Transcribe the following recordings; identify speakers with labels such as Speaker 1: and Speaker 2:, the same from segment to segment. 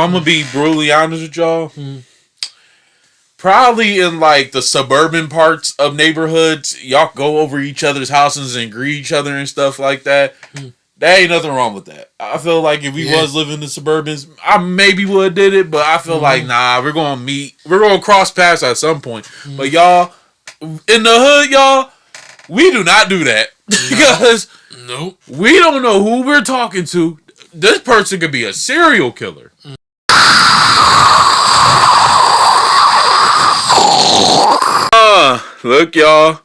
Speaker 1: I'm gonna be brutally honest with y'all. Probably in like the suburban parts of neighborhoods, y'all go over each other's houses and greet each other and stuff like that. There ain't nothing wrong with that. I feel like if we was living in the suburbans, I maybe would have did it, but I feel like nah, we're gonna meet, we're gonna cross paths at some point. But y'all, in the hood, y'all, we do not do that because we don't know who we're talking to. This person could be a serial killer. Look, y'all.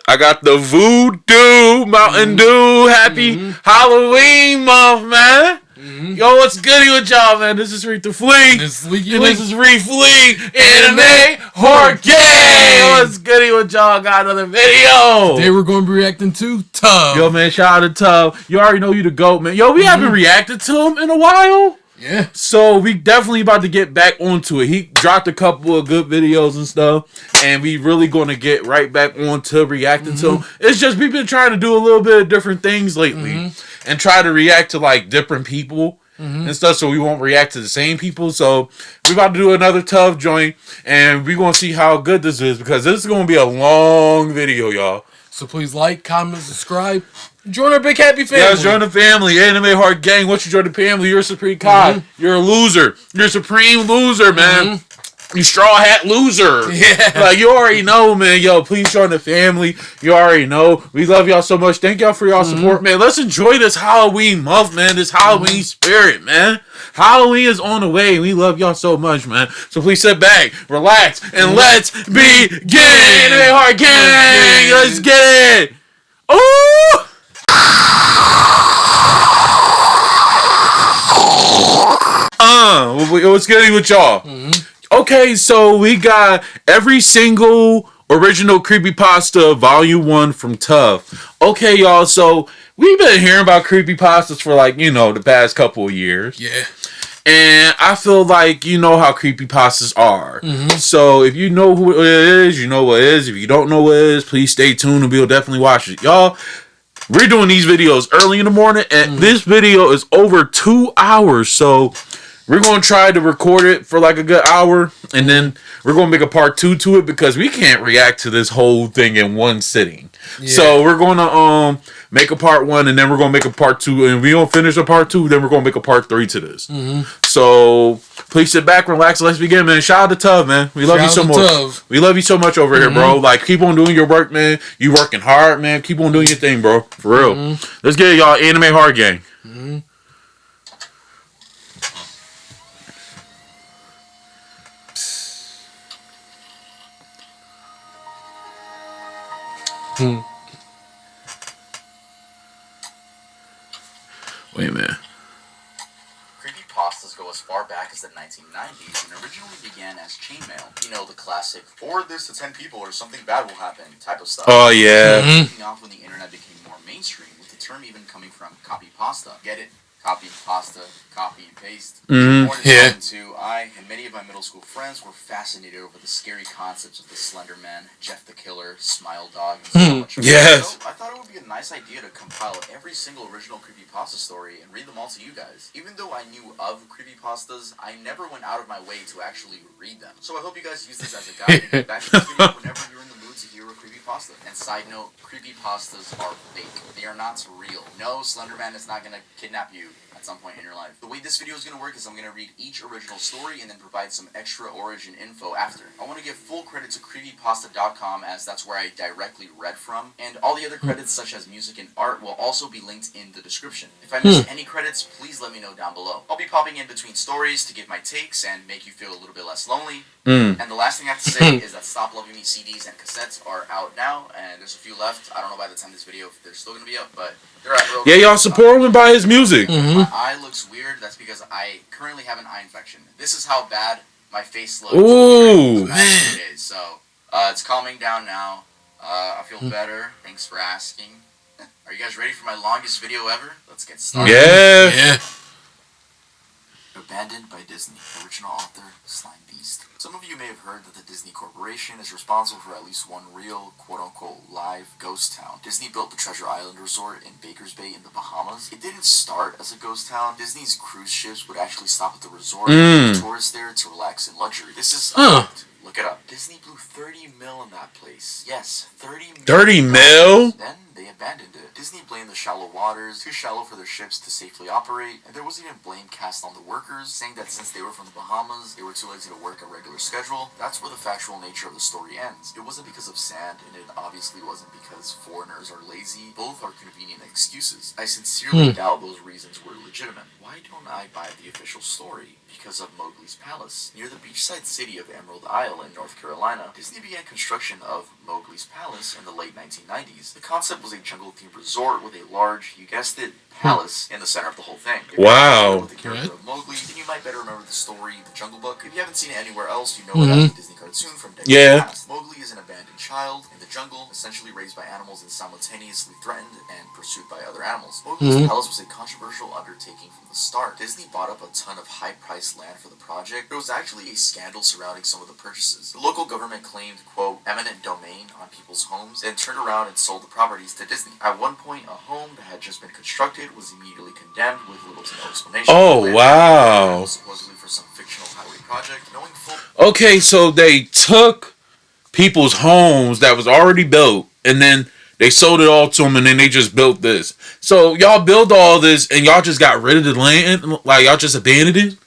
Speaker 1: I got the Voodoo Mountain Dew. Happy Halloween month, man. Yo, what's goody with y'all, man? This is Reef'Lik. This is Reef'Lik. Anime Horror Gang. What's goody with y'all? Got another video.
Speaker 2: Today we're going to be reacting to Tuv.
Speaker 1: Yo, man, shout out to Tuv. You already know you the GOAT, man. Yo, we haven't reacted to him in a while.
Speaker 2: Yeah.
Speaker 1: So we definitely about to get back onto it. He dropped a couple of good videos and stuff, and we really going to get right back onto reacting to him. It's just we've been trying to do a little bit of different things lately and try to react to like different people and stuff, so we won't react to the same people. So we're about to do another Tuv joint, and we're going to see how good this is because this is going to be a long video, y'all.
Speaker 2: So please like, comment, subscribe. Join our big happy family.
Speaker 1: Yes, join the family. Anime Horror Gang. Once you join the family, you're a supreme god. You're a loser. You're a supreme loser, man. You straw hat loser.
Speaker 2: Yeah.
Speaker 1: Like, you already know, man. Yo, please join the family. You already know. We love y'all so much. Thank y'all for y'all support, man. Let's enjoy this Halloween month, man. This Halloween spirit, man. Halloween is on the way. We love y'all so much, man. So please sit back, relax, and let's begin. Anime Horror Gang. Let's get it. Ooh. What's good with y'all? Okay, so we got every single original CreEpyPasTA Volume 1 from Tuv. Okay, y'all, so we've been hearing about CreEpyPastas for like, you know, the past couple of years.
Speaker 2: Yeah.
Speaker 1: And I feel like you know how CreEpyPastas are. So if you know who it is, you know what it is. If you don't know what it is, please stay tuned and we'll definitely watch it. Y'all, we're doing these videos early in the morning, and this video is over 2 hours, so we're going to try to record it for like a good hour, and then we're going to make a part 2 to it because we can't react to this whole thing in one sitting. Yeah. So we're going to make a part 1, and then we're going to make a part 2, and we don't finish a part 2, then we're going to make a part 3 to this. So please sit back, relax, let's begin, man. Shout out to Tuv, man. We love you so much. We love you so much over here, bro. Like, keep on doing your work, man. You working hard, man. Keep on doing your thing, bro. For real. Let's get it, y'all. Anime Horror Gang. Wait a minute.
Speaker 3: Creepypastas go as far back as the 1990s and originally began as chainmail. You know, the classic, forward this to 10 people or something bad will happen type of stuff.
Speaker 1: Oh, yeah.
Speaker 3: Taking off when the internet became more mainstream, with the term even coming from copy pasta. Get it? Copy, pasta, copy, and paste. More than I and many of my middle school friends were fascinated over the scary concepts of the Slender Man, Jeff the Killer, Smile Dog, and so much more.
Speaker 1: Yes.
Speaker 3: So I thought it would be a nice idea to compile every single original creepypasta story and read them all to you guys. Even though I knew of creepypastas, I never went out of my way to actually read them. So I hope you guys use this as a guide and get back to this video whenever you're in the mood to hear a creepypasta. And side note, creepypastas are fake. They are not real. No, Slender Man is not gonna kidnap you at some point in your life. The way this video is going to work is I'm going to read each original story and then provide some extra origin info after. I want to give full credit to CreEpyPasTa.com as that's where I directly read from, and all the other credits such as music and art will also be linked in the description. If I miss any credits, please let me know down below. I'll be popping in between stories to give my takes and make you feel a little bit less lonely. And the last thing I have to say is that Stop Loving Me CDs and cassettes are out now, and there's a few left. I don't know by the time this video if they're still going to be up, but they're at Rogue.
Speaker 1: Yeah, y'all support him and buy his music.
Speaker 3: My eye looks weird. That's because I currently have an eye infection. This is how bad my face looks.
Speaker 1: Ooh,
Speaker 3: man. So, it's calming down now. I feel better. Thanks for asking. Are you guys ready for my longest video ever? Let's get started.
Speaker 1: Yeah.
Speaker 3: Abandoned by Disney. Original author, Slime Beast. Some of you may have heard that the Disney Corporation is responsible for at least one real, quote-unquote, live ghost town. Disney built the Treasure Island Resort in Baker's Bay in the Bahamas. It didn't start as a ghost town. Disney's cruise ships would actually stop at the resort and tourists there to relax in luxury. This is a fact. Look it up. Disney blew 30 mil in that place. Yes, 30 mil.
Speaker 1: 30 mil?
Speaker 3: Then they abandoned it. Disney blamed the shallow waters, too shallow for their ships to safely operate, and there wasn't even blame cast on the workers, saying that since they were from the Bahamas, they were too lazy to work a regular schedule. That's where the factual nature of the story ends. It wasn't because of sand, and it obviously wasn't because foreigners are lazy. Both are convenient excuses. I sincerely doubt those reasons were legitimate. Why don't I buy the official story? Because of Mowgli's Palace. Near the beachside city of Emerald Isle in North Carolina, Disney began construction of Mowgli's Palace in the late 1990s. The concept was a jungle-themed resort with a large, you guessed it, palace in the center of the whole thing. If
Speaker 1: Wow.
Speaker 3: with the character of Mowgli, then you might better remember the story, The Jungle Book. If you haven't seen it anywhere else, you know it as a Disney cartoon from decades past. Mowgli is an abandoned child in the jungle, essentially raised by animals and simultaneously threatened and pursued by other animals. Mowgli's Palace was a controversial undertaking from the start. Disney bought up a ton of high-priced land for the project. There was actually a scandal surrounding some of the purchases. The local government claimed, quote, eminent domain on people's homes, then turned around and sold the properties to Disney. At one point, a home that had just been constructed was immediately condemned with little to no explanation.
Speaker 1: Oh, wow.
Speaker 3: Supposedly for some fictional highway project, knowing full.
Speaker 1: Okay, so they took people's homes that was already built, and then they sold it all to them, and then they just built this. So y'all built all this, and y'all just got rid of the land? Like, y'all just abandoned it?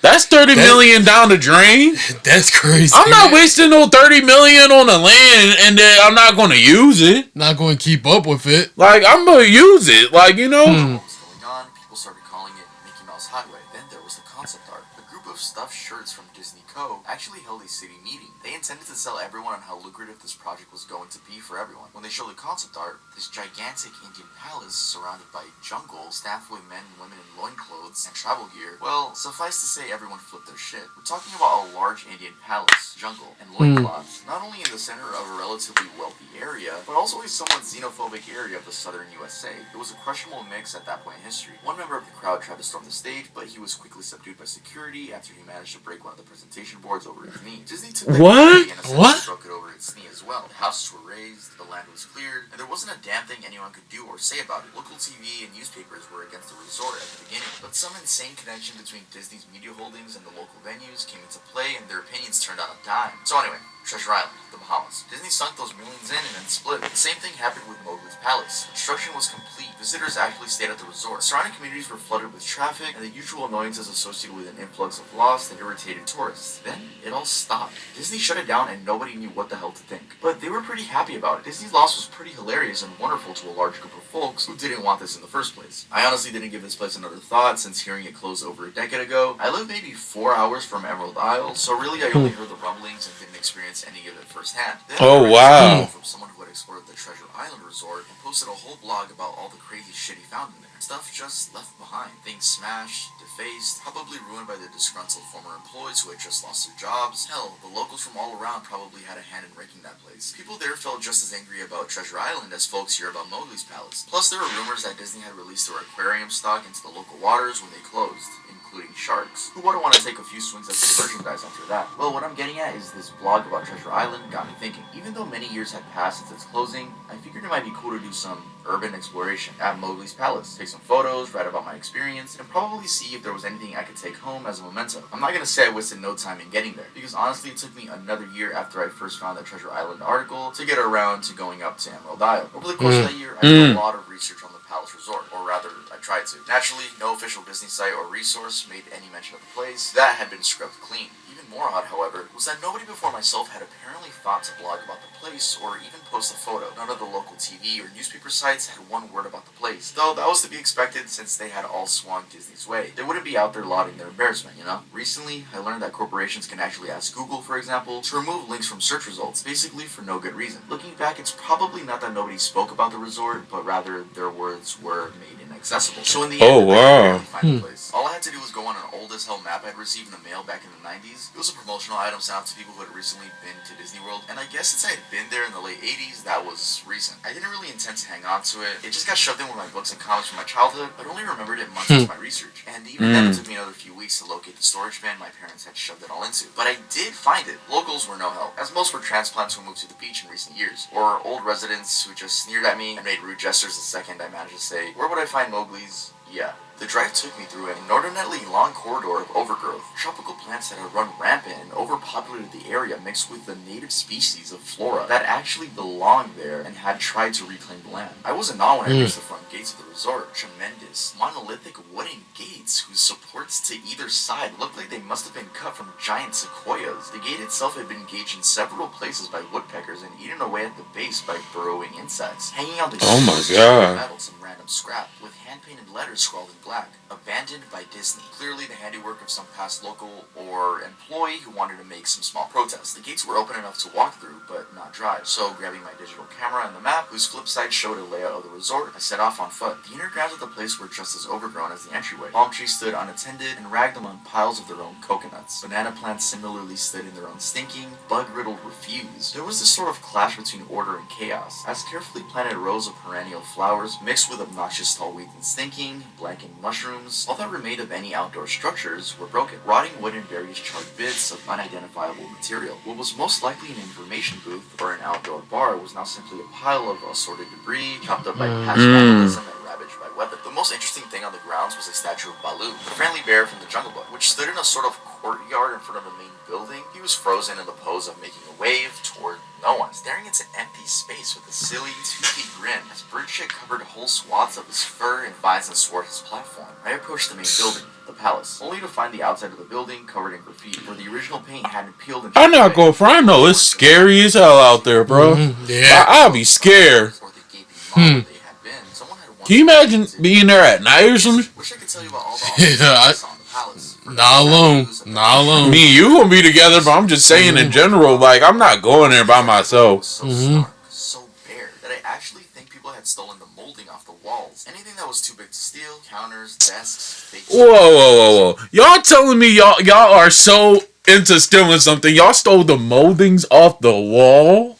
Speaker 1: That's 30 million down the drain.
Speaker 2: That's crazy.
Speaker 1: I'm not wasting no 30 million on the land, and then I'm not going to use it.
Speaker 2: Not going to keep up with it.
Speaker 1: Like, I'm going to use it. Like, you know.
Speaker 3: What was going on, people started calling it Mickey Mouse Highway. Then there was the concept art. A group of stuffed shirts from Disney Co. actually held a city meeting. They intended to sell everyone on how lucrative this project was going to be for everyone. When they showed the concept art, this gigantic Indian palace surrounded by jungle, staffed with men and women in loincloths and travel gear, well, suffice to say everyone flipped their shit. We're talking about a large Indian palace, jungle, and loincloths, not only in the center of a relatively wealthy area, but also a somewhat xenophobic area of the southern USA. It was a questionable mix at that point in history. One member of the crowd tried to storm the stage, but he was quickly subdued by security after he managed to break one of the presentation boards over his knee. Disney took that
Speaker 1: What?
Speaker 3: and essentially broke it over its knee as well. The houses were raised, the land was cleared, and there wasn't a damn thing anyone could do or say about it. Local TV and newspapers were against the resort at the beginning, but some insane connection between Disney's media holdings and the local venues came into play, and their opinions turned on a dime. So anyway, Treasure Island, the Bahamas. Disney sunk those millions in and then split. The same thing happened with Mowgli's Palace. Construction was complete. Visitors actually stayed at the resort. Surrounding communities were flooded with traffic and the usual annoyances associated with an influx of lost and irritated tourists. Then it all stopped. Disney shut it down and nobody knew what the hell to think. But they were pretty happy about it. Disney's loss was pretty hilarious and wonderful to a large group of folks who didn't want this in the first place. I honestly didn't give this place another thought since hearing it closed over a decade ago. I lived maybe 4 hours from Emerald Isle, so really I only heard the rumblings and didn't experience any of it firsthand. Then
Speaker 1: Oh,
Speaker 3: I read
Speaker 1: wow.
Speaker 3: from someone who had explored the Treasure Island Resort and posted a whole blog about all the crazy shit he found in there. Stuff just left behind. Things smashed, defaced, probably ruined by the disgruntled former employees who had just lost their jobs. Hell, the locals from all around probably had a hand in wrecking that place. People there felt just as angry about Treasure Island as folks here about Mowgli's Palace. Plus, there were rumors that Disney had released their aquarium stock into the local waters when they closed, including sharks. Who wouldn't want to take a few swings at some merchandise after that? Well, what I'm getting at is this blog about Treasure Island got me thinking. Even though many years had passed since its closing, I figured it might be cool to do some urban exploration at Mowgli's Palace. Take some photos, write about my experience, and probably see if there was anything I could take home as a memento. I'm not gonna say I wasted no time in getting there, because honestly it took me another year after I first found that Treasure Island article to get around to going up to Emerald Isle. Over the course of that year, I did a lot of research on the Palace Resort, or rather, I tried to. Naturally, no official Disney site or resource made any mention of the place. That had been scrubbed clean. Even more odd, however, was that nobody before myself had apparently thought to blog about the place or even post a photo. None of the local TV or newspaper sites had one word about the place. Though that was to be expected since they had all swung Disney's way. They wouldn't be out there lauding their embarrassment, you know? Recently, I learned that corporations can actually ask Google, for example, to remove links from search results, basically for no good reason. Looking back, it's probably not that nobody spoke about the resort, but rather their words were made in accessible. So in the
Speaker 1: Oh,
Speaker 3: end, I
Speaker 1: wow.
Speaker 3: could barely find the place. All I had to do was go on an old as hell map I'd received in the mail back in the 90s. It was a promotional item sent out to people who had recently been to Disney World, and I guess since I had been there in the late 80s, that was recent. I didn't really intend to hang on to it. It just got shoved in with my books and comics from my childhood, but only remembered it months into my research. And even then, it took me another few weeks to locate the storage bin my parents had shoved it all into. But I did find it. Locals were no help, as most were transplants who moved to the beach in recent years, or old residents who just sneered at me and made rude gestures the second I managed to say, "Where would I find Mowgli's?" Yeah. The drive took me through an inordinately long corridor of overgrowth. Tropical plants that had run rampant and overpopulated the area mixed with the native species of flora that actually belonged there and had tried to reclaim the land. I was in awe when I reached the front gates of the resort. Tremendous, monolithic wooden gates whose supports to either side looked like they must have been cut from giant sequoias. The gate itself had been engaged in several places by woodpeckers and eaten away at the base by burrowing insects. Hanging on the
Speaker 1: Oh my
Speaker 3: gates
Speaker 1: God.
Speaker 3: metal some random scrap with hand-painted letters scrawled in black. Abandoned by Disney. Clearly the handiwork of some past local or employee who wanted to make some small protest. The gates were open enough to walk through, but not drive. So grabbing my digital camera and the map, whose flip side showed a layout of the resort, I set off on foot. The inner grounds of the place were just as overgrown as the entryway. Palm trees stood unattended and ragged among piles of their own coconuts. Banana plants similarly stood in their own stinking, bug-riddled refuse. There was this sort of clash between order and chaos, as carefully planted rows of perennial flowers mixed with obnoxious tall weeds and stinking, blanking mushrooms. All that remained of any outdoor structures were broken. Rotting wood and various charred bits of unidentifiable material. What was most likely an information booth or an outdoor bar was now simply a pile of assorted debris, chopped up by past vandalism and ravaged by weather. The most interesting thing on the grounds was a statue of Baloo, the friendly bear from the Jungle Book, which stood in a sort of courtyard in front of the main building. He was frozen in the pose of making a wave toward no one, staring into empty space with a silly, toothy grin as bird shit covered whole swaths of his fur and vines and swore his platform. I approached the main building, the palace, only to find the outside of the building covered in graffiti, where the original paint hadn't peeled and
Speaker 1: I'm not going for. I know it's scary as hell out there, bro.
Speaker 2: Yeah.
Speaker 1: I'll be scared.
Speaker 3: or the gaping maw where they had been. Someone had once
Speaker 1: Can you imagine being there at night or something?
Speaker 3: Wish I could tell you about all the
Speaker 2: Yeah,
Speaker 3: I saw in the palace.
Speaker 2: Not alone. Not alone.
Speaker 1: Me and you gonna be together, but I'm just saying in general, like, I'm not going there by myself.
Speaker 3: So stark, so bare, that I actually think people had stolen the molding off the walls. Anything that was too big to steal, counters, desks, fake.
Speaker 1: Whoa. Y'all telling me y'all are so into stealing something, y'all stole the moldings off the wall?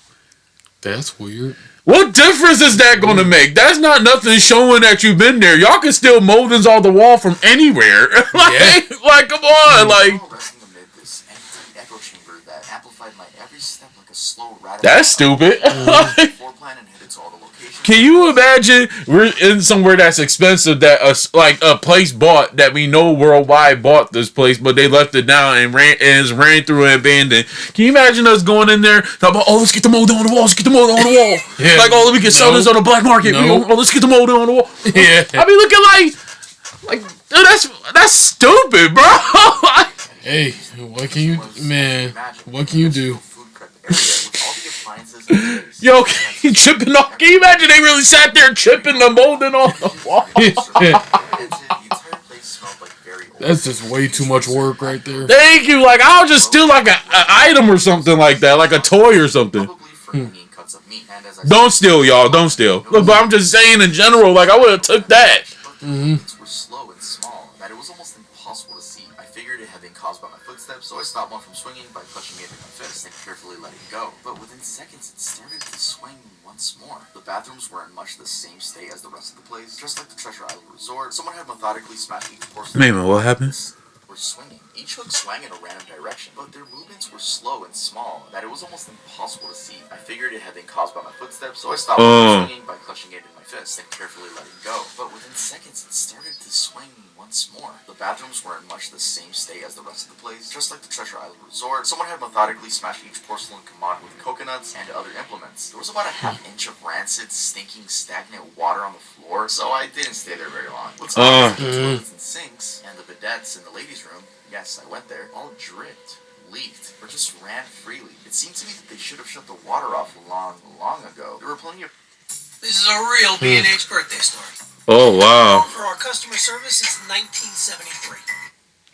Speaker 2: That's weird.
Speaker 1: What difference is that gonna make? That's not nothing showing that you've been there. Y'all can steal moldings off the wall from anywhere. like, come on, like.
Speaker 3: Resting amid this empty echo chamber that amplified my every step like a slow radical.
Speaker 1: That's stupid.
Speaker 3: Floor plan and headed to all the locations.
Speaker 1: Can you imagine we're in somewhere that's expensive that like a place bought that we know worldwide bought this place, but they left it down and ran through and abandoned. Can you imagine us going in there talking about, oh, let's get the mold on the wall, let's get the mold on the wall.
Speaker 2: Yeah.
Speaker 1: Like, oh, we can sell this on the black market.
Speaker 2: No.
Speaker 1: Oh, let's get the mold on the wall.
Speaker 2: Yeah.
Speaker 1: I be looking like dude, that's stupid, bro.
Speaker 2: Hey, what can you, man? What can you do?
Speaker 3: Food prep area with all the appliances and space.
Speaker 1: Yo, chipping off. Can you imagine they really sat there chipping the molding off the wall?
Speaker 3: The entire place smelled like very old.
Speaker 2: That's just way too much work right there.
Speaker 1: Thank you. Like, I'll just steal like an item or something like that, like a toy or something.
Speaker 3: Probably for mean cuts of meat. And as I
Speaker 1: Don't steal, y'all. Don't steal. Look, but I'm just saying in general, like, I would have took that.
Speaker 3: But the movements were slow and small, that it was almost impossible to see. I figured it had been caused by my footsteps, so I stopped one from swinging by clutching it in my fist and carefully letting go. But within seconds, it started to swing once more. The bathrooms were in much the same state as the rest of the place. Just like the Treasure Island Resort, someone had methodically smashed each porcelain.
Speaker 1: Wait a minute, what happened?
Speaker 3: Were swinging. Each hook swung in a random direction, but their movements were slow and small, that it was almost impossible to see. I figured it had been caused by my footsteps, so I stopped swinging by clutching it in my fist and carefully letting go. But within seconds, it started to swing once more. The bathrooms were in much the same state as the rest of the place. Just like the Treasure Island Resort, someone had methodically smashed each porcelain commode with coconuts and other implements. There was about a half-inch of rancid, stinking, stagnant water on the floor, so I didn't stay there very long. What's the toilets and sinks and the bidettes in the ladies' room, yes, I went there, all dripped, leaked, or just ran freely. It seemed to me that they should have shut the water off long ago. There were plenty of...
Speaker 4: This is a real B&H birthday story.
Speaker 1: Oh, wow.
Speaker 4: For our customer service since 1973.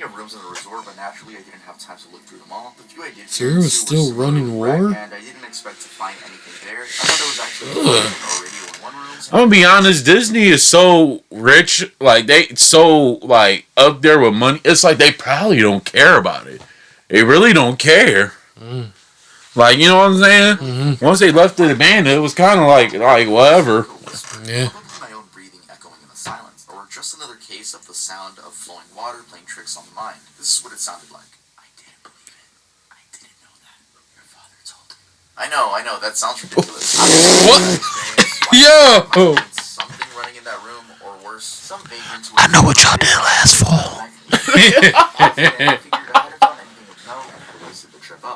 Speaker 3: Speaking of rooms in the resort, but naturally I didn't have time to look through them all. The few I did
Speaker 2: There was still running war?
Speaker 3: and I didn't expect to find anything there. I thought there was actually a radio in one room.
Speaker 1: I'm gonna be honest, Disney is so rich, like they so like up there with money. It's like they probably don't care about it. They really don't care. Like, you know what I'm saying? Once they left it abandoned, it was kind of like whatever.
Speaker 2: Yeah.
Speaker 3: My own breathing echoing in the silence, or just another case of the sound of flowing water playing tricks on the mind. This is what it sounded like. I didn't believe it. I didn't know that. Your father told me. I know, that sounds ridiculous.
Speaker 2: What? Yo!
Speaker 3: Something running in that room, or worse, some vagrant.
Speaker 2: I know what y'all did last fall.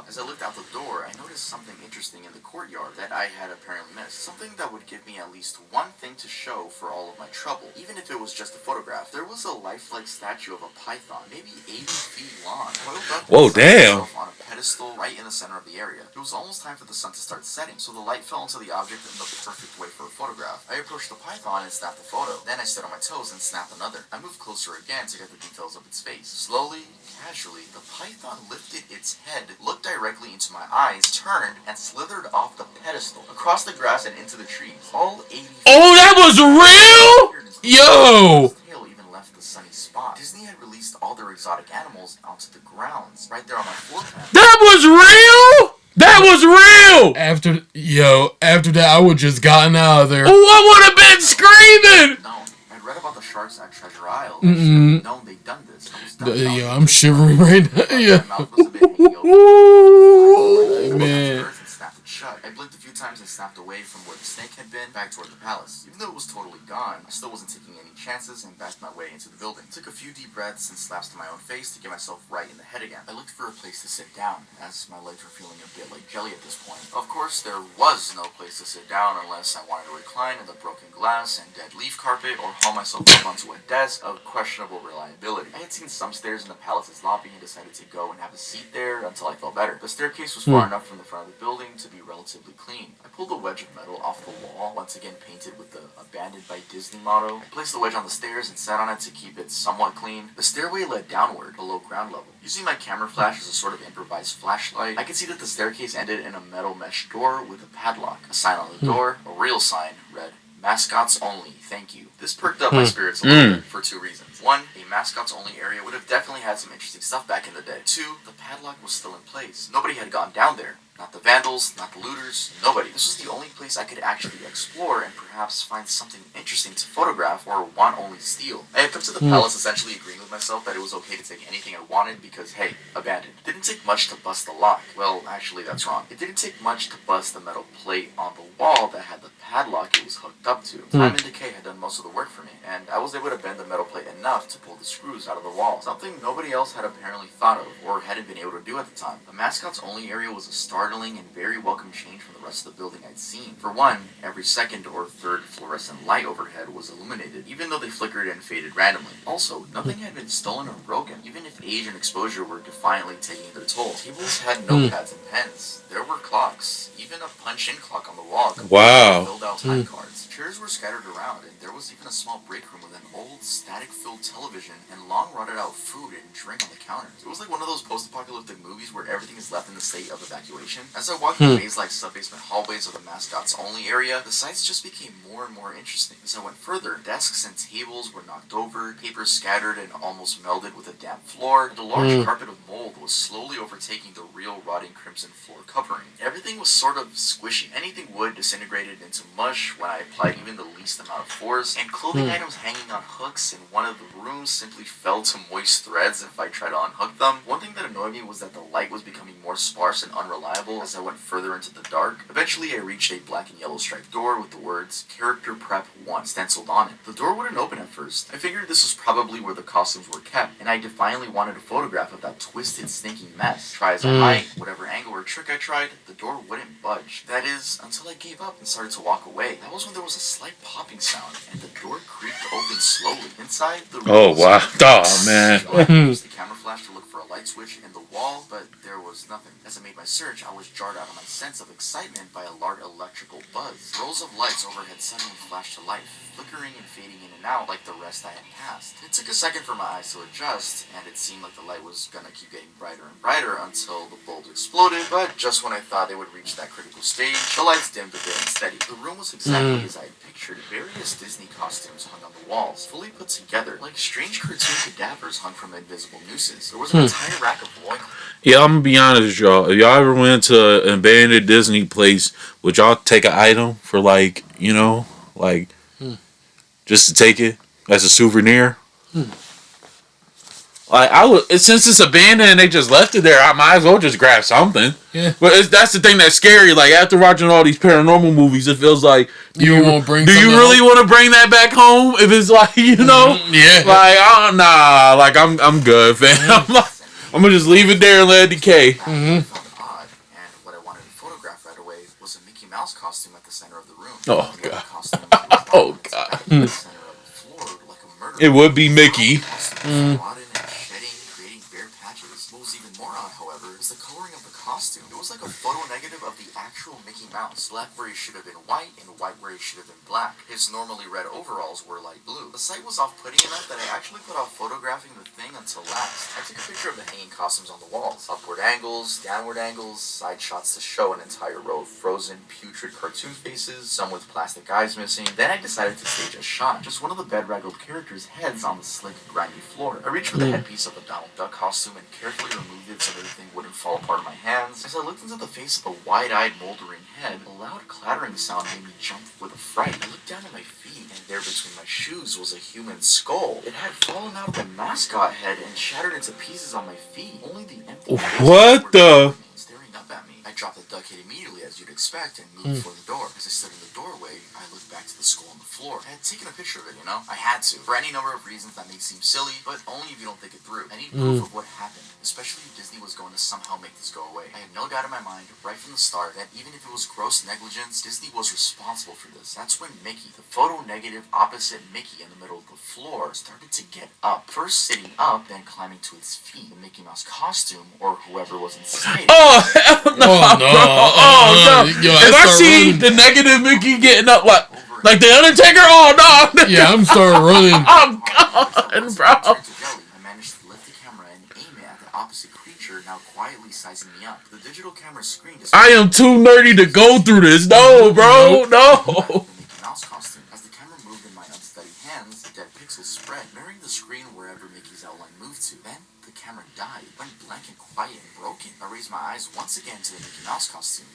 Speaker 3: As I looked out the door, I noticed something interesting in the courtyard that I had apparently missed. Something that would give me at least one thing to show for all of my trouble, even if it was just a photograph. There was a lifelike statue of a python, maybe 80 feet long, coiled up
Speaker 1: Whoa, damn!
Speaker 3: on a pedestal right in the center of the area. It was almost time for the sun to start setting, so the light fell into the object in the perfect way for a photograph. I approached the python and snapped the photo. Then I stood on my toes and snapped another. I moved closer again to get the details of its face. Slowly, casually, the python lifted its head, looked directly into my eyes, turned, and slithered off the pedestal, across the grass and into the trees. All 80 feet.
Speaker 1: Oh, that was real!
Speaker 2: Yo!
Speaker 3: His tail even left the sunny spot. Disney had released all their exotic animals onto the grounds, right there on my floor plan.
Speaker 1: That was real! That was real!
Speaker 2: After that, I would just gotten out of there.
Speaker 1: Oh, I would have been screaming!
Speaker 3: No, I'd read about the sharks at Treasure Isle. I should have known they'd done this. I was done.
Speaker 2: Yo, I'm shivering right now. Yeah.
Speaker 3: My mouth was a bit hanging open.
Speaker 2: Man.
Speaker 3: Snapped it shut. I blinked a few times and snapped away from where the snake had been, back toward the palace. Even though it was totally gone, I still wasn't taking any chances and backed my way into the building. Took a few deep breaths and slaps to my own face to get myself right in the head again. I looked for a place to sit down, as my legs were feeling a bit like jelly at this point. Of course, there was no place to sit down unless I wanted to recline in the broken glass and dead leaf carpet or haul myself up onto a desk of questionable reliability. I had seen some stairs in the palace's lobby and decided to go and have a seat there until I felt better. The staircase was far enough from the front of the building to be relatively clean. I pulled a wedge of metal off the wall, once again painted with the Abandoned by Disney motto. I placed the wedge on the stairs and sat on it to keep it somewhat clean. The stairway led downward, below ground level. Using my camera flash as a sort of improvised flashlight, I could see that the staircase ended in a metal mesh door with a padlock. A sign on the door, a real sign, read, "Mascots only, thank you." This perked up my spirits a little bit for two reasons. One, a mascots only area would have definitely had some interesting stuff back in the day. Two, the padlock was still in place. Nobody had gone down there. Not the vandals, not the looters, nobody. This was the only place I could actually explore and perhaps find something interesting to photograph or want only steal. I had come to the palace essentially agreeing with myself that it was okay to take anything I wanted because, hey, abandoned. Didn't take much to bust the lock. Well, actually, that's wrong. It didn't take much to bust the metal plate on the wall that had the padlock it was hooked up to. Time and decay had done most of the work for me, and I was able to bend the metal plate enough to pull the screws out of the wall. Something nobody else had apparently thought of or hadn't been able to do at the time. The mascots only area was a startling and very welcome change from the rest of the building I'd seen. For one, every second or third fluorescent light overhead was illuminated, even though they flickered and faded randomly. Also, nothing had been stolen or broken, even if age and exposure were defiantly taking their toll. Tables had notepads and pens. There were clocks, even a punch-in clock on the wall.
Speaker 1: Wow.
Speaker 3: Filled out time cards. Chairs were scattered around, and there was even a small break room with an old, static-filled television and long rotted-out food and drink on the counters. It was like one of those post-apocalyptic movies where everything is left in the state of evacuation. As I walked through maze-like sub-basement hallways of the mascots-only area, the sights just became more and more interesting. As I went further, desks and tables were knocked over, papers scattered and almost melded with a damp floor, and a large carpet of mold was slowly overtaking the real rotting crimson floor covering. Everything was sort of squishy. Anything wood disintegrated into mush when I applied even the least amount of force, and clothing items hanging on hooks in one of the rooms simply fell to moist threads if I tried to unhook them. One thing that annoyed me was that the light was becoming more sparse and unreliable as I went further into the dark. Eventually I reached a black and yellow striped door with the words "Character Prep 1" stenciled on it. The door wouldn't open at first. I figured this was probably where the costumes were kept, and I defiantly wanted a photograph of that twisted, stinking mess. Try as I might, whatever angle or trick I tried, the door wouldn't budge. That is, until I gave up and started to walk away. That was when there was a slight popping sound, and the door creaked open slowly. Inside, the room
Speaker 1: Oh,
Speaker 3: was
Speaker 1: wow. Oh, man.
Speaker 3: I used the camera flash to look for a light switch in the wall, but there was nothing. As I made my search, I was jarred out of my sense of excitement by a large electrical buzz. Rows of lights overhead suddenly flashed to life, flickering and fading in and out like the rest I had cast. It took a second for my eyes to adjust, and it seemed like the light was gonna keep getting brighter and brighter until the bulb exploded, but just when I thought it would reach that critical stage, the lights dimmed a bit unsteady. The room was exactly as I had pictured. Various Disney costumes hung on the walls, fully put together, like strange cartoon cadavers hung from invisible nooses. There was an entire rack of loin.
Speaker 1: Yeah, I'm gonna be honest with y'all. If y'all ever went to an abandoned Disney place, would y'all take an item for like, you know, like just to take it as a souvenir? Like I would, since it's abandoned and they just left it there, I might as well just grab something.
Speaker 2: Yeah.
Speaker 1: But that's the thing that's scary. Like after watching all these paranormal movies, it feels like do you really want to bring that back home? If it's like
Speaker 2: yeah,
Speaker 1: like nah, like I'm good, fam. I'm gonna just leave it there and let it decay.
Speaker 3: And what I wanted to photograph right away was a Mickey Mouse costume at the center of the room.
Speaker 1: Oh god.
Speaker 3: Oh god. The center of the floor, like a murder.
Speaker 1: It would be Mickey.
Speaker 3: Creating bare patches. What was even more odd, however, is the coloring of the costume. It was like a photo negative of the actual Mickey Mouse. Black where he should have been white, and white where he should have been black. His normally red overalls were light blue. The sight was off-putting enough that I actually put off photographing the thing until last. I took a picture of the hanging costumes on the walls. Upward angles, downward angles, side shots to show an entire row of frozen, putrid cartoon faces, some with plastic eyes missing. Then I decided to stage a shot. Just one of the bedraggled characters' heads on the slick, grimy floor. I reached for the headpiece of a Donald Duck costume and carefully removed it so that everything wouldn't fall apart in my hands. As I looked into the face of a wide-eyed, moldering head, a loud clattering sound made me jump with a fright. I looked down at my feet, and there between my shoes was a human skull. It had fallen out of the mascot head and shattered into pieces on my feet. Only the empty
Speaker 1: What the?
Speaker 3: staring up at me. I dropped the duck head immediately, as you'd expect, and moved for the door. As I stood in the doorway, I looked back to the skull on the floor. I had taken a picture of it, you know? I had to. For any number of reasons that may seem silly, but only if you don't think it through. I need proof of what happened, especially if Disney was going to somehow make this go away. I had no doubt in my mind, right from the start, that even if it was gross negligence, Disney was responsible for this. That's when Mickey, the photo negative opposite Mickey in the middle of the floor, started to get up. First sitting up, then climbing to its feet. The Mickey Mouse costume, or whoever was inside it.
Speaker 1: Oh hell no! No!
Speaker 2: Yo,
Speaker 1: if I see the negative Mickey getting up, like the Undertaker, oh no!
Speaker 2: Yeah, I'm starting running.
Speaker 1: I'm gone, bro.
Speaker 3: I managed to lift the camera and aim it at the opposite creature, now quietly sizing me up. The digital camera screen
Speaker 1: I am too nerdy to go through this. No, bro, no.
Speaker 3: The Mickey Mouse costume. As the camera moved in my unsteady hands, the dead pixels spread, mirroring the screen wherever Mickey's outline moved to. Then the camera died, went blank and quiet and broken. I raised my eyes once again to the Mickey Mouse costume.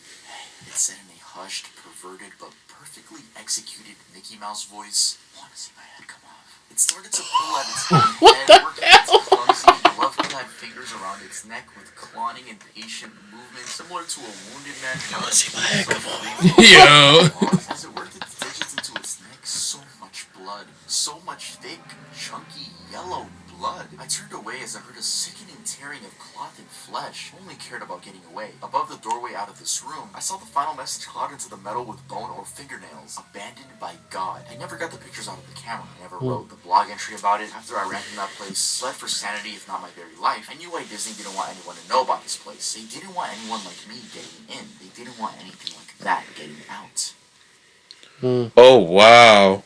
Speaker 3: It said in a hushed, perverted, but perfectly executed Mickey Mouse voice, "Want to see my head come off?" It started to pull at its own head, working its clumsy, glove-clad fingers around its neck with clawing, impatient movement similar to a wounded man trying to see my head come off.
Speaker 2: Yo.
Speaker 3: As it worked its digits into its neck, so much blood, so much thick, chunky, yellow blood. I turned away as I heard a sickening tearing of cloth and flesh. I only cared about getting away. Above the doorway out of this room, I saw the final message carved into the metal with bone or fingernails. Abandoned by God. I never got the pictures out of the camera. I never wrote the blog entry about it. After I ran from that place, fled for sanity if not my very life, I knew why Disney didn't want anyone to know about this place. They didn't want anyone like me getting in. They didn't want anything like that getting out.
Speaker 1: Oh wow.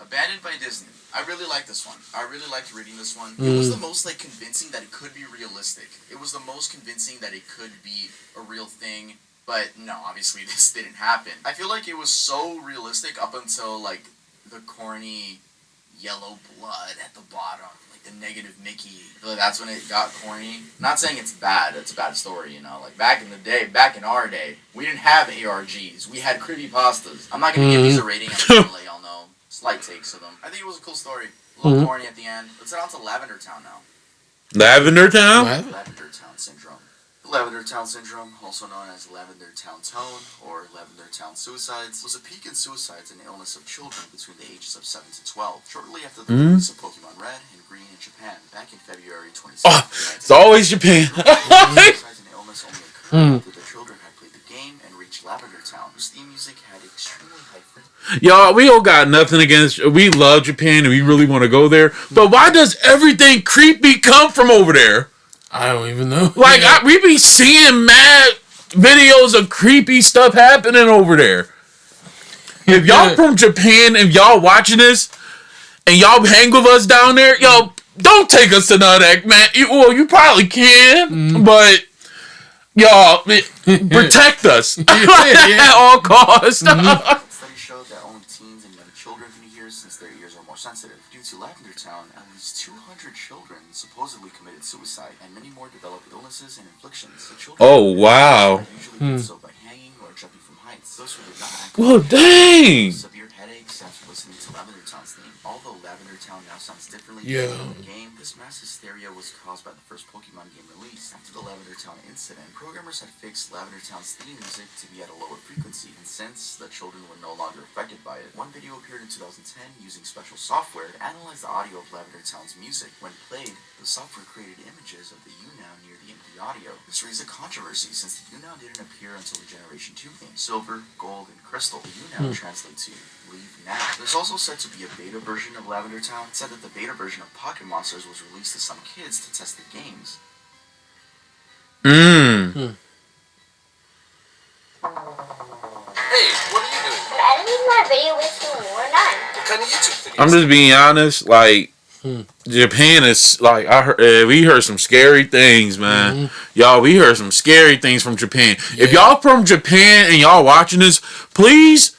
Speaker 3: Abandoned by Disney. I really like this one. I really liked reading this one. It was the most convincing that it could be realistic. It was the most convincing that it could be a real thing. But no, obviously this didn't happen. I feel like it was so realistic up until the corny yellow blood at the bottom, like the negative Mickey. I feel like that's when it got corny. Not saying it's bad. It's a bad story, you know. Like back in the day, back in our day, we didn't have ARGs. We had CreEpyPastas. I'm not gonna give these a rating. I'm gonna let y'all know. Slight takes of them. I think it was a cool story. A little corny at the end. Let's head on to Lavender Town now.
Speaker 1: Lavender Town?
Speaker 3: Lavender Town Syndrome. The Lavender Town Syndrome, also known as Lavender Town Tone or Lavender Town Suicides, was a peak in suicides and illness of children between the ages of 7 to 12, shortly after the release of Pokemon Red and Green in Japan, back in February 2016.
Speaker 1: Oh, it's always Japan.
Speaker 3: Suicides and illness only occurred after the children had played the game and reached Lavender Town, whose theme music had extremely high frequency.
Speaker 1: Y'all, we all got nothing against. We love Japan and we really want to go there. But why does everything creepy come from over there?
Speaker 2: I don't even know.
Speaker 1: Like we be seeing mad videos of creepy stuff happening over there. if y'all from Japan and y'all watching this and y'all hang with us down there, yo, don't take us to none of that, man. You probably can, but y'all protect us at all costs.
Speaker 3: Studies showed that only teens and young children can hear since their ears are more sensitive. Due to Lavender Town, at least 200 children supposedly committed suicide, and many more developed illnesses and afflictions. The children usually did so by hanging or jumping from heights. Those who did not act
Speaker 1: Dang.
Speaker 3: severe headaches after listening to Lavender Town's theme. Although Lavender Town now sounds differently
Speaker 2: Yeah.
Speaker 3: in the game, this mass hysteria was caused by the first Pokemon game release. After the Lavender Town incident, programmers had fixed Lavender Town's theme music to be at a lower frequency, and since the children were no longer affected by it, one video appeared in 2010 using special software to analyze the audio of Lavender Town's music. When played, the software created images of the U-Now near the empty audio. This raised a controversy since the U-Now didn't appear until the Generation 2 game. Silver, Gold, and Crystal. The U-Now translate to Leave Now. There's also said to be a beta version of Lavender Town. It said that the beta version of Pocket Monsters was released to some kids to test the games.
Speaker 4: Hey, what are you doing?
Speaker 5: I'm editing my video with you when we're done.
Speaker 4: What kind of YouTube videos?
Speaker 1: I'm just being honest, like Japan is like we heard some scary things, man. Y'all, we heard some scary things from Japan. If y'all from Japan and y'all watching this, please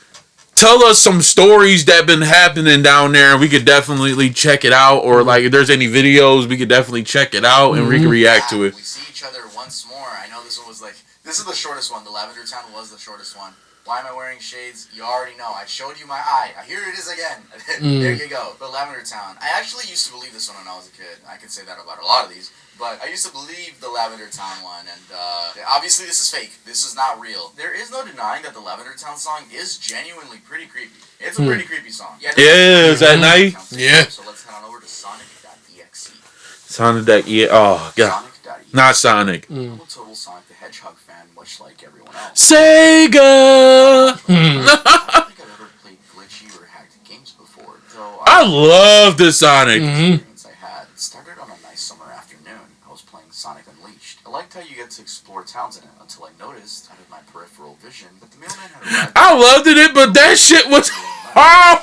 Speaker 1: tell us some stories that been happening down there, and we could definitely check it out. Or like if there's any videos, we could definitely check it out and we can react to it.
Speaker 3: We see each other once more. I know this one was like, this is the shortest one. The Lavender Town was the shortest one. Why am I wearing shades? You already know. I showed you my eye. Here it is again. There you go. But Lavender Town. I actually used to believe this one when I was a kid. I can say that about a lot of these. But I used to believe the Lavender Town one. And obviously this is fake. This is not real. There is no denying that the Lavender Town song is genuinely pretty creepy. It's a pretty creepy song. Yeah,
Speaker 1: is that night?
Speaker 2: Yeah.
Speaker 3: So let's head on over to Sonic.exe.
Speaker 1: Sonic, yeah. Oh god,
Speaker 3: Sonic.exe.
Speaker 1: not Sonic.
Speaker 3: I'm a total Sonic the Hedgehog fan, much like everyone else.
Speaker 1: Sega.
Speaker 3: I don't think I've ever played glitchy or hacked games before, though
Speaker 1: I love the Sonic.
Speaker 3: experience I had. It started on a nice summer afternoon. I was playing Sonic Unleashed. I liked how you get to explore towns in it until I noticed, out of my peripheral vision, that the mailman had arrived.
Speaker 1: I loved it, but that shit was hard.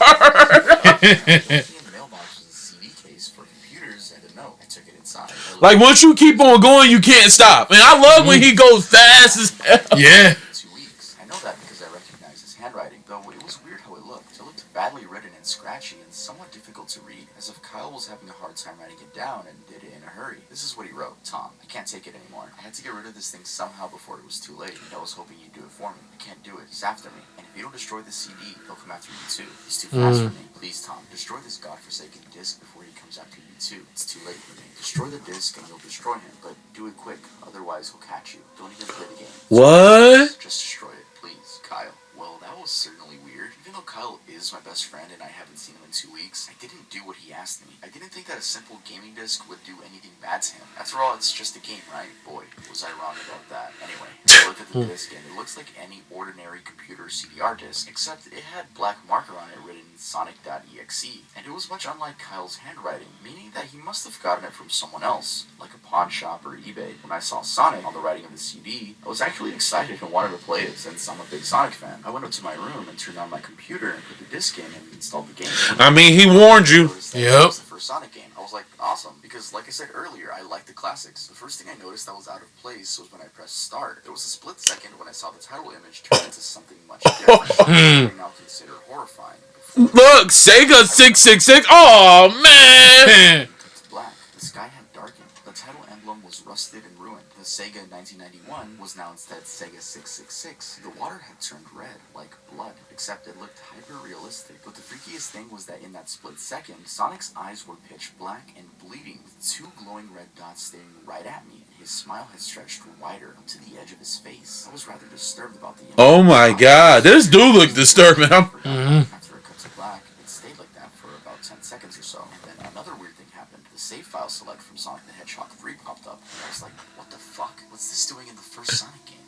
Speaker 3: The mailbox was a CD case for computers and a note. I took it inside.
Speaker 1: Like once you keep on going, you can't stop. And I love when he goes fast as hell.
Speaker 2: Yeah.
Speaker 3: 2 weeks. I know that because I recognized his handwriting, though it was weird how it looked. It looked badly written and scratchy and somewhat difficult to read, as if Kyle was having a hard time writing it down and did it in a hurry. This is what he wrote. Tom, I can't take it anymore. I had to get rid of this thing somehow before it was too late, and I was hoping you'd do it for me. I can't do it. He's after me. And if you don't destroy this CD, he'll come after you too. He's too fast for me. Please, Tom, destroy this godforsaken disc before he comes after you too. It's too late for me. Destroy the disc and you'll destroy him, but do it quick, otherwise he'll catch you. Don't even play the game.
Speaker 1: What?
Speaker 3: Just destroy it, please, Kyle. Well, that was certainly weird. Even though Kyle is my best friend and I haven't seen him in 2 weeks, I didn't do what he asked me. I didn't think that a simple gaming disc would do anything bad to him. After all, it's just a game, right? Boy, was I wrong about that. Anyway, I looked at the disc and it looks like any ordinary computer CDR disc, except it had black marker on it written Sonic.exe, and it was much unlike Kyle's handwriting, meaning that he must have gotten it from someone else, like a pawn shop or eBay. When I saw Sonic on the writing of the CD, I was actually excited and wanted to play it since I'm a big Sonic fan. I went up to my room and turned on my computer and put the disc in and installed the game.
Speaker 1: I mean, he warned you.
Speaker 3: Yep. It was the first Sonic game. I was like, awesome, because like I said earlier, I like the classics. The first thing I noticed that was out of place was when I pressed start. There was a split second when I saw the title image turn into something much different, which I now consider horrifying.
Speaker 1: Look, Sega 666. Oh man.
Speaker 3: It's black. The sky had darkened. The title emblem was rusted and ruined. The Sega 1991 was now instead Sega 666. The water had turned red, like blood, except it looked hyper-realistic. But the freakiest thing was that in that split second, Sonic's eyes were pitch black and bleeding, with 2 glowing red dots staring right at me. His smile had stretched wider up to the edge of his face. I was rather disturbed about the image.
Speaker 1: Oh my god, this do look disturbing.
Speaker 3: After it cut to black, it stayed like that for about 10 seconds or so. And then another weird thing happened. The save file select from Sonic the Hedgehog 3 popped up. And I was like, what the fuck? What's this doing in the first Sonic game?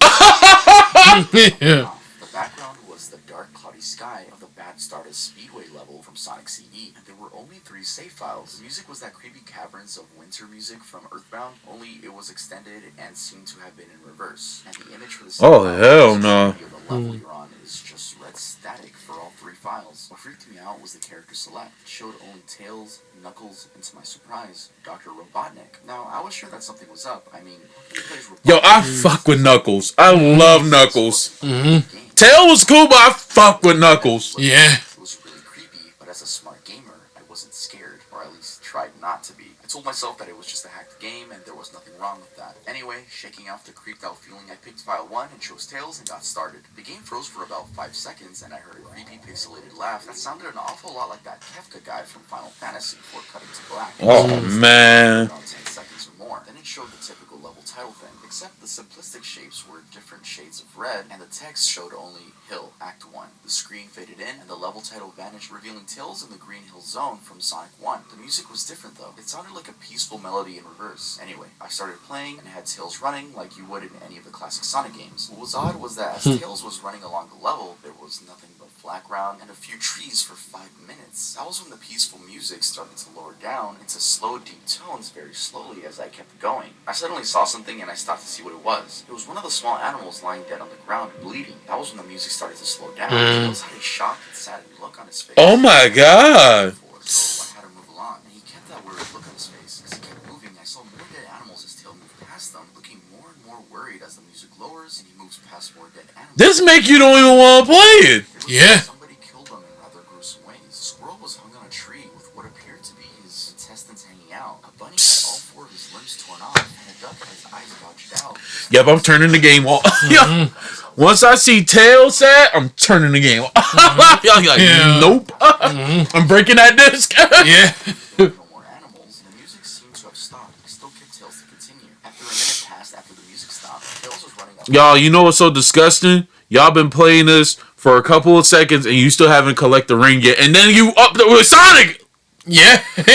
Speaker 2: Yeah.
Speaker 3: The background was the dark, cloudy sky of the Bad Stardust Speedway level from Sonic CD, and there were only 3 save files. The music was that creepy caverns of winter music from Earthbound, only it was extended and seemed to have been in reverse. And the image for the save
Speaker 1: Oh,
Speaker 3: file
Speaker 1: hell
Speaker 3: was
Speaker 1: no.
Speaker 3: the level you're on is just red static for all 3 files. What freaked me out was the character select. It showed only Tails, Knuckles, and to my surprise, Dr. Robotnik. Now, I was sure that something was up. I mean, who plays Robotnik?
Speaker 1: Yo, I fuck with Knuckles. I love Knuckles.
Speaker 2: Mm-hmm.
Speaker 1: Tail was cool, but I fuck with Knuckles.
Speaker 2: Yeah.
Speaker 3: It was really creepy, but as a smart gamer, I wasn't scared, or at least tried not to be. I told myself that it was just a hacked game and there was nothing wrong with that. Anyway, shaking off the creeped out feeling, I picked file 1 and chose Tails and got started. The game froze for about 5 seconds and I heard a creepy pixelated laugh that sounded an awful lot like that Kefka guy from Final Fantasy before cutting to black.
Speaker 1: Oh, man.
Speaker 3: About 10 seconds or more. Then it showed the typical level title thing, except the simplistic shapes were different shades of red and the text showed only Hill, Act 1. The screen faded in and the level title vanished, revealing Tails in the Green Hill Zone from Sonic 1. The music was different though. It sounded like a peaceful melody in reverse. Anyway, I started playing and had Tails running like you would in any of the classic Sonic games. What was odd was that as Tails was running along the level, there was nothing but flat ground and a few trees for 5 minutes. That was when the peaceful music started to lower down into slow, deep tones very slowly as I kept going. I suddenly saw something and I stopped to see what it was. It was one of the small animals lying dead on the ground and bleeding. That was when the music started to slow down. Tails had a shocked and saddened look on his face.
Speaker 1: Oh my god.
Speaker 3: So I had to move along, and he kept that worried look on his face. As he kept moving, I saw more dead animals as Tail moved past them, looking more and more worried as the music lowers and he moves past more dead animals.
Speaker 1: This make you don't even want to play it.
Speaker 2: Yeah.
Speaker 3: Somebody killed him in rather gruesome ways. The squirrel was hung on a tree with what appeared to be his intestines hanging out. A bunny had all 4 of his limbs torn off, and a duck had his eyes gouged out.
Speaker 1: Yep, I'm turning the game off. Yeah. Once I see Tails set, I'm turning the game off.
Speaker 2: Yeah.
Speaker 1: Nope. I'm breaking that disc.
Speaker 2: Yeah.
Speaker 3: No more animals, and the music seemed to have stopped. I still kicked Tails to continue. After a minute passed after the music stopped, Tails was running up.
Speaker 1: Y'all, you know what's so disgusting? Y'all been playing this for a couple of seconds and you still haven't collected the ring yet. And then you up with Sonic.
Speaker 2: Yeah.
Speaker 3: Then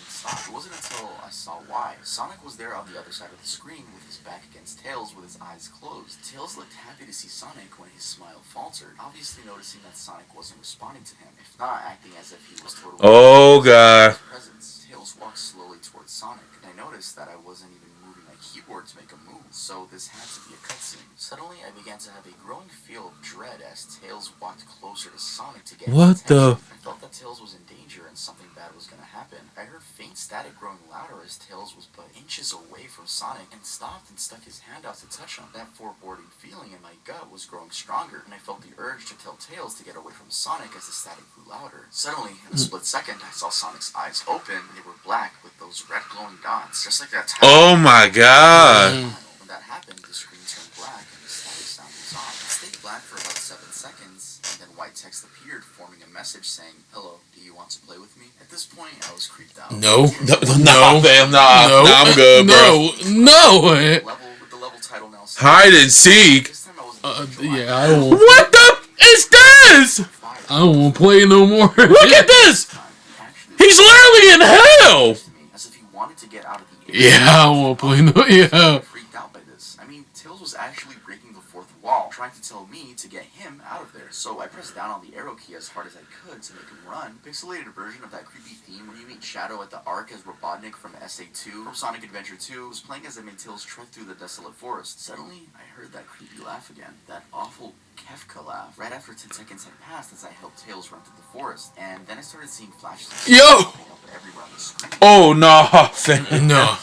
Speaker 3: stopped. It wasn't until I saw why. Sonic was there on the other side of the screen with his back against Tails with his eyes closed. Tails looked happy to see Sonic when his smile faltered, obviously noticing that Sonic wasn't responding to him, if not acting as if he was totally
Speaker 1: Oh, God.
Speaker 3: presence. Tails walked slowly towards Sonic, and I noticed that I wasn't even moving my keyboard to make a move, so this had to be a cutscene. Suddenly, I began to have a growing feel of dread as Tails walked closer to Sonic to get his
Speaker 1: What the?
Speaker 3: attention. I felt that Tails was in danger and something bad was gonna happen. I heard faint static growing louder as Tails was but inches away from Sonic and stopped and stuck his hand out to touch him. That foreboding feeling in my gut was growing stronger, and I felt the urge to tell Tails to get away from Sonic as the static grew louder. Suddenly, in a split second, I saw Sonic's eyes open, and they were black with those red glowing dots, just like that tap.
Speaker 1: Oh, my God.
Speaker 3: When that happened, the screen turned black and the static sound was off. It stayed black for about 7 seconds, and then white text appeared, forming a message saying, "Hello, do you want to play with me?" At this point, I was creeped out.
Speaker 2: No.
Speaker 1: Nah, fam, nah,
Speaker 2: No.
Speaker 1: nah, I'm good, bro.
Speaker 2: No.
Speaker 3: With the level title now set.
Speaker 1: Hide and seek.
Speaker 3: This time I wasn't
Speaker 2: Yeah, I don't want.
Speaker 1: What the is this?
Speaker 2: I don't want to play no more.
Speaker 1: Look at this. He's literally in hell.
Speaker 3: As if he wanted to get out of the area.
Speaker 2: Yeah, I don't want to play no. Yeah.
Speaker 3: Freaked out by this. I mean, Tails was actually breaking the fourth wall, trying to tell me to get him out of there. So I pressed down on the arrow key as hard as I could to make him run. Pixelated version of that creepy theme when you meet Shadow at the Ark as Robotnik from SA2 from Sonic Adventure 2 was playing as I made Tails trek through the desolate forest. Suddenly, I heard that creepy laugh again. That awful Kefka laugh. Right after 10 seconds had passed as I helped Tails run through the forest. And then I started seeing flashes of
Speaker 2: Yo!
Speaker 3: popping up everywhere on the screen.
Speaker 1: Oh, nah, fam.
Speaker 2: No.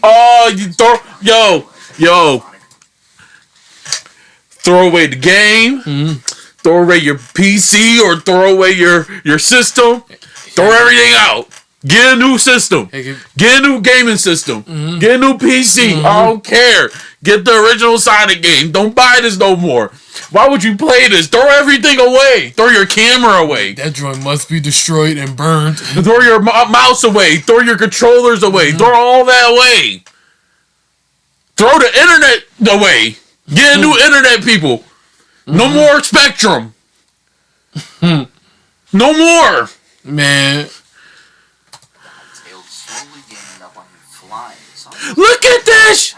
Speaker 1: Oh, you throw. Yo. Throw away the game. Throw away your PC or throw away your system. Throw everything out. Get a new system. Get a new gaming system. Get a new PC. I don't care. Get the original Sonic game. Don't buy this no more. Why would you play this? Throw everything away. Throw your camera away.
Speaker 2: That joint must be destroyed and burned.
Speaker 1: Throw your mouse away. Throw your controllers away. Throw all that away. Throw the internet away. Get a new internet, people. No more Spectrum. No more.
Speaker 2: Man.
Speaker 3: Tails slowly gaining up on him flying.
Speaker 1: Look at this.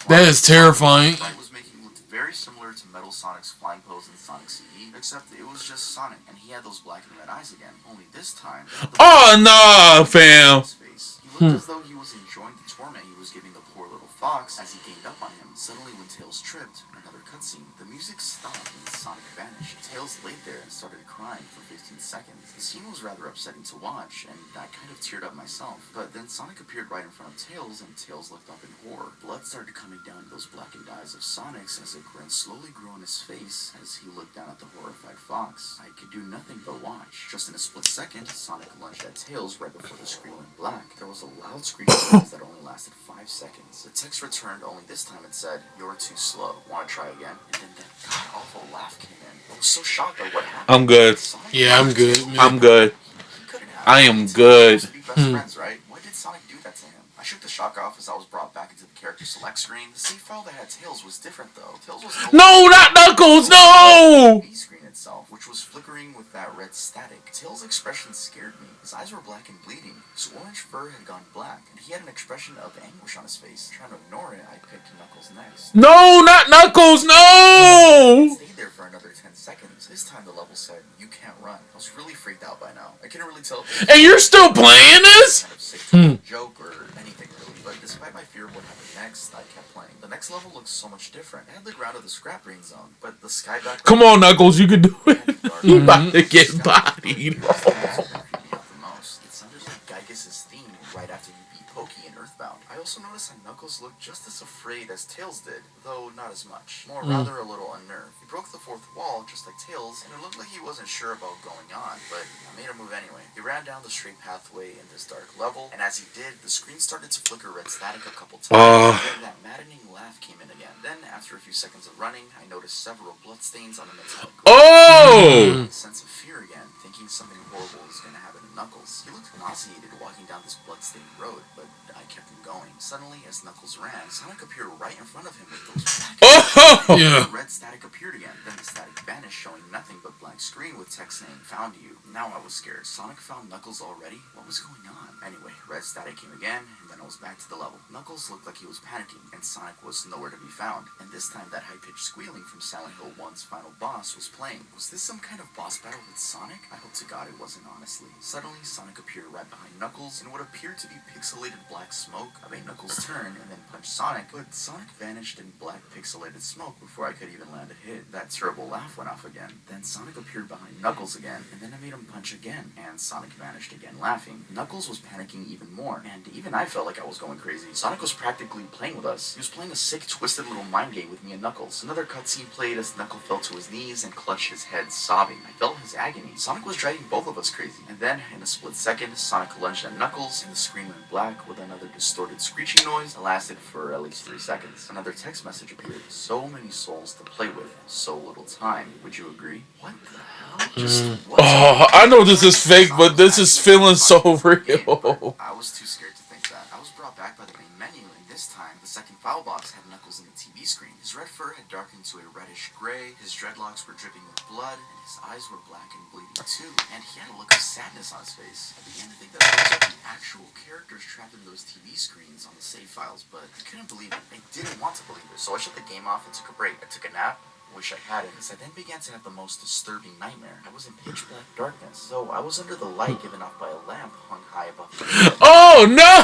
Speaker 2: That is terrifying.
Speaker 3: It was making look very similar to Metal Sonic's flying pose in Sonic CE, except it was just Sonic, and he had those black and red eyes again. Only this time,
Speaker 1: Oh, nah, fam.
Speaker 3: his face. He looked as though he was enjoying the torment he was giving the poor little little fox as he gained up on him. Suddenly, when Tails tripped, another cutscene, the music stopped and Sonic vanished. Tails laid there and started crying for 15 seconds. The scene was rather upsetting to watch, and I kind of teared up myself. But then Sonic appeared right in front of Tails, and Tails looked up in horror. Blood started coming down those blackened eyes of Sonic's as a grin slowly grew on his face as he looked down at the horrified fox. I could do nothing but watch. Just in a split second, Sonic lunged at Tails right before the screen went black. There was a loud screeching noise that only lasted 5 seconds. The text returned, only this time it said, "You're too slow. Want to try again?" And then that god-awful laugh came in. I was so shocked by what happened.
Speaker 1: I'm good.
Speaker 2: Yeah, I'm good, man.
Speaker 1: I'm good.
Speaker 3: He couldn't have.
Speaker 1: I am
Speaker 3: They were
Speaker 1: good.
Speaker 3: supposed to be best friends, right? Why did Sonic do that to him? I shook the shock off as I was brought back into the character select screen. The save file that had Tails was different though. Tails was
Speaker 1: No, not Knuckles, no!
Speaker 3: The screen itself, which was flickering with that red static. Tails' expression scared me. His eyes were black and bleeding. His orange fur had gone black, and he had an expression of anguish on his face. Trying to ignore it, I picked Knuckles next.
Speaker 1: No, not Knuckles, no!
Speaker 3: I stayed there for another 10 seconds. This time the level said, "You can't run." I was really freaked out by now. I couldn't really tell if it was
Speaker 1: And you're still playing this?
Speaker 3: kind of sick joke or anything really, but despite my fear of what happened next, I kept playing. The next level looks so much different. It had the ground of the scrap brain zone, but the sky back.
Speaker 1: Come on, Knuckles, you can do it.
Speaker 3: Dark.
Speaker 1: You about to get bodied.
Speaker 3: The most. It sounded like Gygas' theme right after you beat Pokey in Earthbound. I also noticed that Knuckles looked just as afraid as Tails did, though not as much. More rather a little unnerved. He broke the fourth wall just like Tails, and it looked like he wasn't sure about going on, but I made him move anyway. He ran down the straight pathway in this dark level, and as he did, the screen started to flicker red static a couple times, and then that maddening laugh came in again. Then, after a few seconds of running, I noticed several bloodstains on the metallic ground.
Speaker 1: Oh!
Speaker 3: A sense of fear again, thinking something horrible was going to happen to Knuckles. He looked nauseated walking down this bloodstained road, but I kept him going. Suddenly, as Knuckles ran, Sonic appeared right in front of him with those black
Speaker 1: Oh!
Speaker 2: Yeah.
Speaker 3: the red static appeared again. Then the static vanished, showing nothing but blank screen with text saying, "Found you." Now I was scared. Sonic found Knuckles already? What was going on? Anyway, red static came again, and then I was back to the level. Knuckles looked like he was panicking, and Sonic was nowhere to be found. And this time, that high-pitched squealing from Silent Hill 1's final boss was playing. Was this some kind of boss battle with Sonic? I hope to God it wasn't, honestly. Suddenly, Sonic appeared right behind Knuckles in what appeared to be pixelated black smoke. I made Knuckles turn and then punch Sonic, but Sonic vanished in black pixelated smoke before I could even land a hit. That terrible laugh went off again. Then Sonic appeared behind Knuckles again, and then I made him punch again, and Sonic vanished again laughing. Knuckles was panicking even more, and even I felt like I was going crazy. Sonic was practically playing with us. He was playing a sick, twisted little mind game with me and Knuckles. Another cutscene played as Knuckles fell to his knees and clutched his head, sobbing. I felt his agony. Sonic was driving both of us crazy. And then, in a split second, Sonic lunged at Knuckles, and the screen went black with another distorted screeching noise that lasted for at least 3 seconds. Another text message appeared. So many souls to play with, so little time. Would you agree? What the hell? Just what's
Speaker 1: Oh, I know this is fake, but this is feeling so real.
Speaker 3: I was too scared to think that. I was brought back by the main menu, and this time, the second file box had Knuckles in the TV screen. His red fur had darkened to a reddish gray, his dreadlocks were dripping with blood, and his eyes were black and bleeding too. And he had a look of sadness on his face. I began to think that those are the actual characters trapped in those TV screens on the save files, but I couldn't believe it. I didn't want to believe it, so I shut the game off and took a break. I took a nap. Wish I hadn't, because I then began to have the most disturbing nightmare. I was in pitch black darkness, so I was under the light given off by a lamp hung high above the head.
Speaker 1: Oh, no!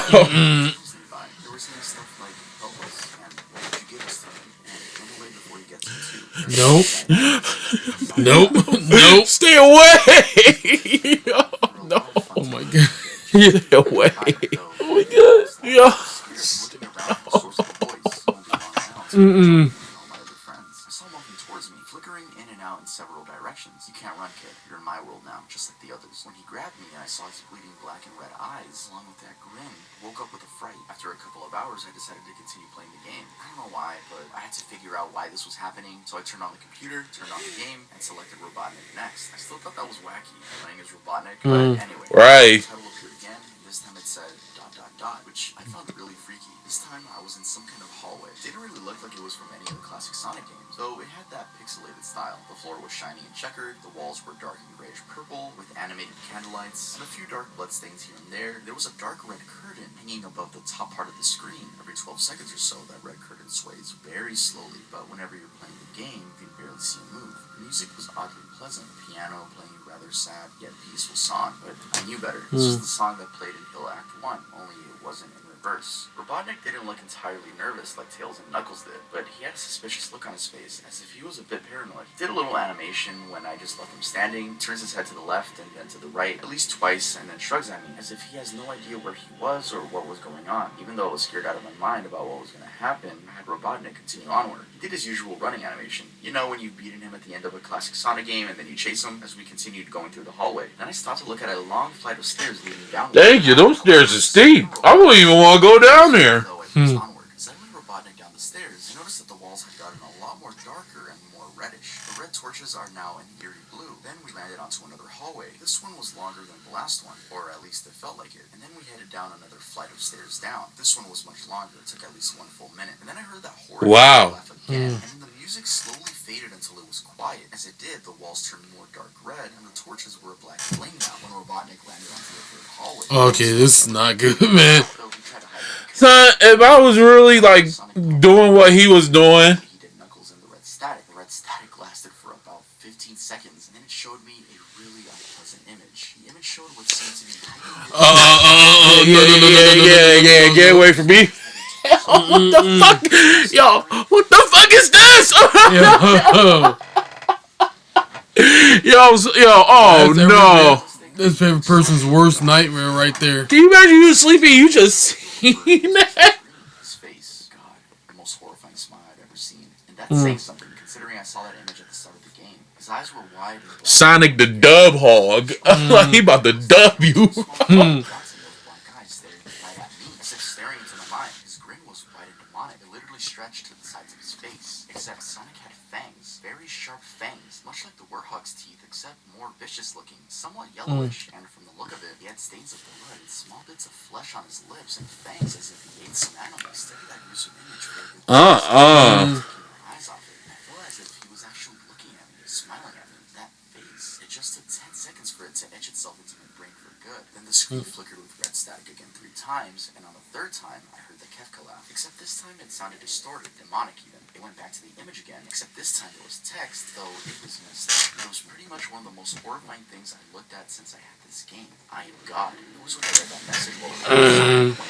Speaker 3: There was some stuff like, "Help us," and "What did you give us to him?" and "Run away before he gets you too."
Speaker 2: Nope. Nope. Nope.
Speaker 1: Stay away! Oh, no.
Speaker 2: Oh my god.
Speaker 1: Get away.
Speaker 3: Oh my god.
Speaker 1: Yeah.
Speaker 3: Looking around for the source of the voice.
Speaker 2: Mm-mm.
Speaker 3: Flickering in and out in several directions. "You can't run, kid. You're in my world now, just like the others." When he grabbed me and I saw his bleeding black and red eyes, along with that grin, I woke up with a fright. After a couple of hours, I decided to continue playing the game. I don't know why, but I had to figure out why this was happening, so I turned on the computer, turned on the game, and selected Robotnik next. I still thought that was wacky, playing as Robotnik, but anyway.
Speaker 1: Right.
Speaker 3: The title appeared again, and this time it said ... which I found really freaky. This time I was in some kind of hallway. It didn't really look like it was from any of the classic Sonic games, though it had that pixelated style. The floor was shiny and checkered, the walls were dark and grayish purple, with animated candlelights, and a few dark bloodstains here and there. There was a dark red curtain hanging above the top part of the screen. Every 12 seconds or so, that red curtain sways very slowly, but whenever you're playing the game, you can barely see it move. The music was oddly pleasant, the piano playing a rather sad yet peaceful song, but I knew better. This was the song that played in Hill Act 1, only it wasn't in reverse. Robotnik didn't look entirely nervous like Tails and Knuckles did, but he had a suspicious look on his face, as if he was a bit paranoid. He did a little animation when I just left him standing, turns his head to the left and then to the right at least twice, and then shrugs at me, as if he has no idea where he was or what was going on. Even though I was scared out of my mind about what was going to happen, I had Robotnik continue onward. He did his usual running animation. You know, when you've beaten him at the end of a classic Sonic game and then you chase him, as we continued going through the hallway. Then I stopped to look at a long flight of stairs leading down.
Speaker 1: Thank you, those stairs are steep. I wouldn't even want to go down there.
Speaker 3: As I went Robotnik down the stairs, I noticed that the walls had gotten a lot more darker and more reddish. The red torches are now an eerie blue. Then we landed onto another hallway. This one was longer than the last one, or at least it felt like it. And then we headed down another flight of stairs down. This one was much longer. It took at least 1 full minute. And then I heard that horrid laugh again, and the music slowly faded until it was quiet. As it did, the walls turned more dark red, and the torches were a black flame now when Robotnik landed onto the third hallway.
Speaker 2: Okay, this is not good, man.
Speaker 1: Son, if I was really like doing what he was doing,
Speaker 3: he did Knuckles in the red static. The red static lasted for about 15 seconds, and then it showed me a really unpleasant image. The image showed what seemed to be
Speaker 1: yeah, get away from me. What the fuck? Yo, what the fuck is this? Oh no.
Speaker 2: That's favorite person's worst nightmare right there.
Speaker 1: Can you imagine you sleeping, you just seen that?
Speaker 3: His face, God, the most horrifying smile I'd ever seen. And that's saying something, considering I saw that image at the start of the game. His eyes were wide and black.
Speaker 1: Sonic the dub hog. Like he about to dub you.
Speaker 3: Staring into my mind, his grin was wide and demonic. It literally stretched to the sides of his face. Except Sonic had fangs, very sharp fangs, much like the Werehog's teeth, except more vicious looking, somewhat yellowish. And from the look of it, he had stains of blood and small bits of flesh on his lips and fangs as if he ate some animal. Study that gruesome image for a good eyes off it. I felt as if he was actually looking at me, smiling at me. That face, it just took 10 seconds for it to etch itself into my brain for good. Then the screen flickered with red static again 3 times, and on the 3rd time, I heard the Kefka laugh. Except this time it sounded distorted, demonic even. It went back to the image again, except this time there was text, though it was messed up. It was pretty much one of the most horrifying things I looked at since I had this game. I am God. It was when I read that message when it hit me.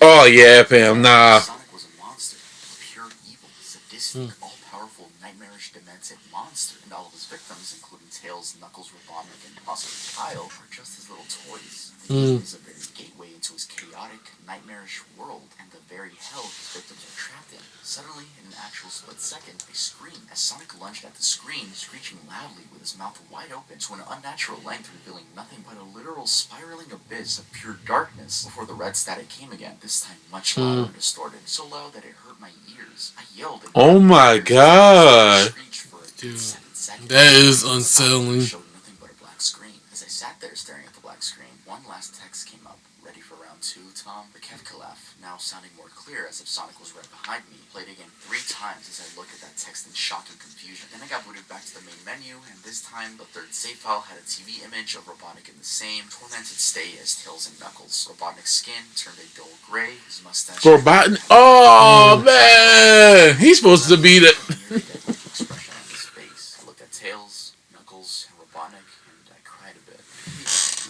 Speaker 1: Oh yeah, fam, nah.
Speaker 3: Sonic was a monster, a pure evil, sadistic, all-powerful, nightmarish, demented monster, and all of his victims, including Tails, Knuckles, Robotnik, and possibly Kyle, are just his little toys. The game is a very gateway into his chaotic, nightmarish world, and the very hell his victims are trapped in. Suddenly, in an actual split second, I screamed as Sonic lunged at the screen, screeching loudly with his mouth wide open to an unnatural length, revealing nothing but a literal spiraling abyss of pure darkness before the red static came again, this time much louder and distorted, so loud that it hurt my ears. I yelled and
Speaker 1: Oh my god.
Speaker 2: Dude, that is unsettling.
Speaker 3: Showed nothing but a black screen. As I sat there staring at the black screen, one last text came up. Ready for round 2, Tom? The Kefka laugh, now sounding more clear as if Sonic was right behind me, played again 3 times as I looked at that text in shock and confusion. Then I got booted back to the main menu, and this time the 3rd save file had a TV image of Robotnik in the same tormented state as Tails and Knuckles. Robotnik's skin turned a dull gray, his mustache...
Speaker 1: Robotnik? Oh man, he's supposed to be the...
Speaker 3: expression on his face. I looked at Tails, Knuckles, and Robotnik, and I cried a bit.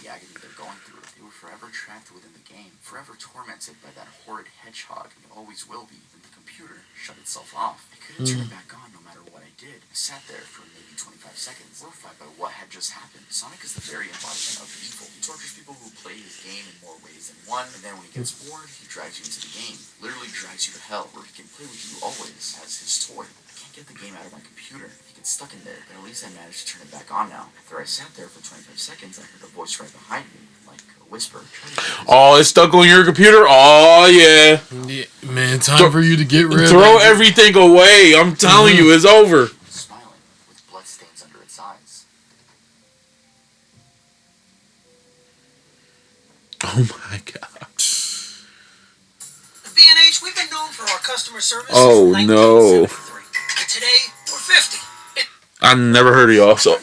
Speaker 3: The agony they're going through. They were forever trapped within the game, forever tormented by that horrid hedgehog, and always will be. And the computer shut itself off. I couldn't turn it back on no matter what I did. I sat there for maybe 25 seconds, horrified by what had just happened. Sonic is the very embodiment of evil. He tortures people who play his game in more ways than one, and then when he gets bored, he drags you into the game. Literally drags you to hell, where he can play with you always as his toy. Get the game out of my computer. It gets stuck in there, but at least I managed to turn it back on now. After I sat there for 25 seconds, I heard a voice right behind me, like a whisper.
Speaker 1: Oh, it's stuck on your computer? Oh, yeah.
Speaker 2: Man, time for you to get rid of it.
Speaker 1: Throw everything away. I'm telling you, it's over.
Speaker 3: Smiling, with bloodstains under its eyes.
Speaker 1: Oh, my God.
Speaker 4: B&H, we've been known for our customer service
Speaker 1: Oh,
Speaker 4: since
Speaker 1: no.
Speaker 4: 1973. And today, we're 50.
Speaker 1: I never heard of y'all, so...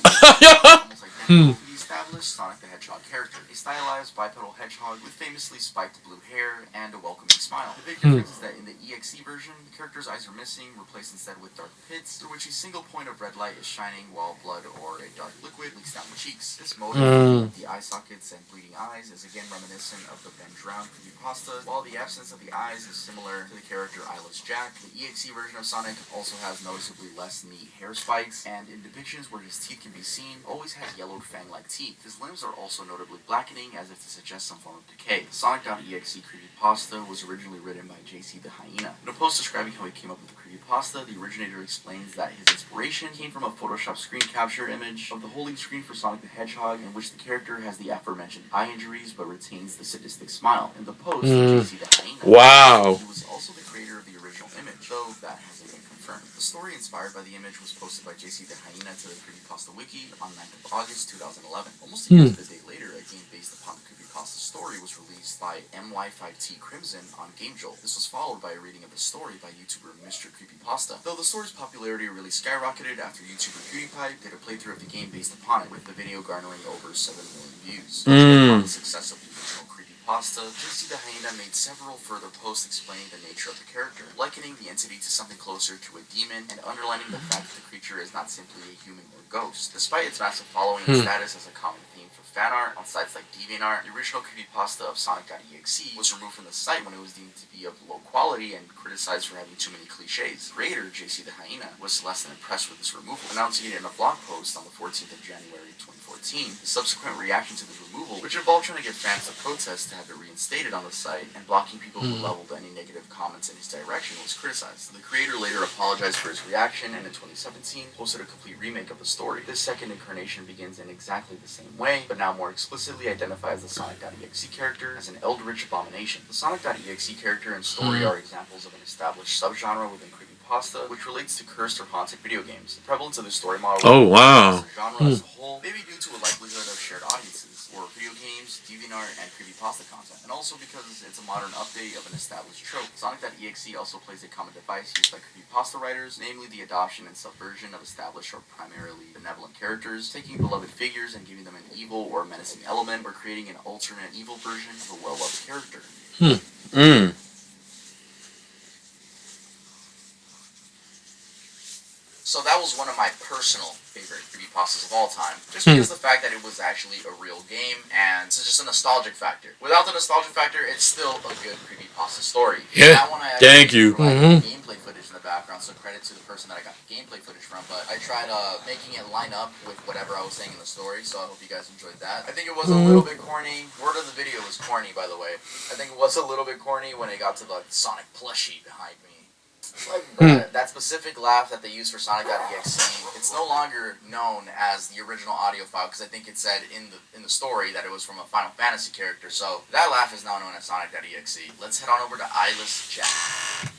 Speaker 3: Established Sonic the Hedgehog character. stylized bipedal hedgehog with famously spiked blue hair and a welcoming smile. The big difference is that in the EXE version, the character's eyes are missing, replaced instead with dark pits, through which a single point of red light is shining while blood or a dark liquid leaks down the cheeks. This motive, the eye sockets and bleeding eyes, is again reminiscent of the Ben Drowned creepypasta, while the absence of the eyes is similar to the character Eyeless Jack. The EXE version of Sonic also has noticeably less neat hair spikes, and in depictions where his teeth can be seen, always has yellowed fang-like teeth. His limbs are also notably blackening, as if to suggest some form of decay. Sonic.exe creepypasta was originally written by JC the Hyena. In a post describing how he came up with the creepypasta, the originator explains that his inspiration came from a Photoshop screen capture image of the holding screen for Sonic the Hedgehog, in which the character has the aforementioned eye injuries but retains the sadistic smile. In the post, JC the Hyena,
Speaker 1: Wow.
Speaker 3: he was also the creator of the original image, though that hasn't been confirmed. The story inspired by the image was posted by JC the Hyena to the Creepypasta Wiki on 9th of August 2011. Almost a year to the day later, a game based upon the Creepypasta story was released by MY5T Crimson on GameJolt. This was followed by a reading of the story by YouTuber Mr. Creepypasta. Though the story's popularity really skyrocketed after YouTuber PewDiePie did a playthrough of the game based upon it, with the video garnering over 7 million views. Upon the success of the original Creepypasta, JC the Hyena made several further posts explaining the nature of the character, likening the entity to something closer to a demon, and underlining the fact that the creature is not simply a human or ghost. Despite its massive following and status as a common theme for fan art on sites like DeviantArt, the original creepypasta of Sonic.exe was removed from the site when it was deemed to be of low quality and criticized for having too many cliches. Creator JC the Hyena was less than impressed with this removal, announcing it in a blog post on the 14th of January 2014. The subsequent reaction to the removal, which involved trying to get fans to protest to have it reinstated on the site and blocking people who leveled any negative comments in his direction, was criticized. The creator later apologized for his reaction and in 2017 posted a complete remake of the story. This second incarnation begins in exactly the same way, but now more explicitly identifies the Sonic.exe character as an eldritch abomination. The Sonic.exe character and story are examples of an established subgenre within creepypasta, which relates to cursed or haunted video games. The prevalence of the story model as a genre as a whole may be due to a likelihood of shared audiences, or video games, DeviantArt, and creepypasta content, and also because it's a modern update of an established trope. Sonic.exe also plays a common device used by creepypasta writers, namely the adoption and subversion of established or primarily benevolent characters, taking beloved figures and giving them an evil or menacing element, or creating an alternate evil version of a well-loved character. So that was one of my personal favorite creepypastas of all time, just because the fact that it was actually a real game, and it's just a nostalgic factor. Without the nostalgic factor, it's still a good creepypasta story.
Speaker 2: Yeah.
Speaker 3: That one I
Speaker 1: Thank you.
Speaker 3: Gameplay footage in the background, so credit to the person that I got the gameplay footage from, but I tried making it line up with whatever I was saying in the story, so I hope you guys enjoyed that. I think it was a little bit corny. Word of the video was corny, by the way. I think it was a little bit corny when it got to the Sonic plushie behind me. Like, that specific laugh that they used for Sonic.exe, it's no longer known as the original audio file, because I think it said in the story that it was from a Final Fantasy character, so that laugh is now known as Sonic.exe. Let's head on over to Eyeless Jack.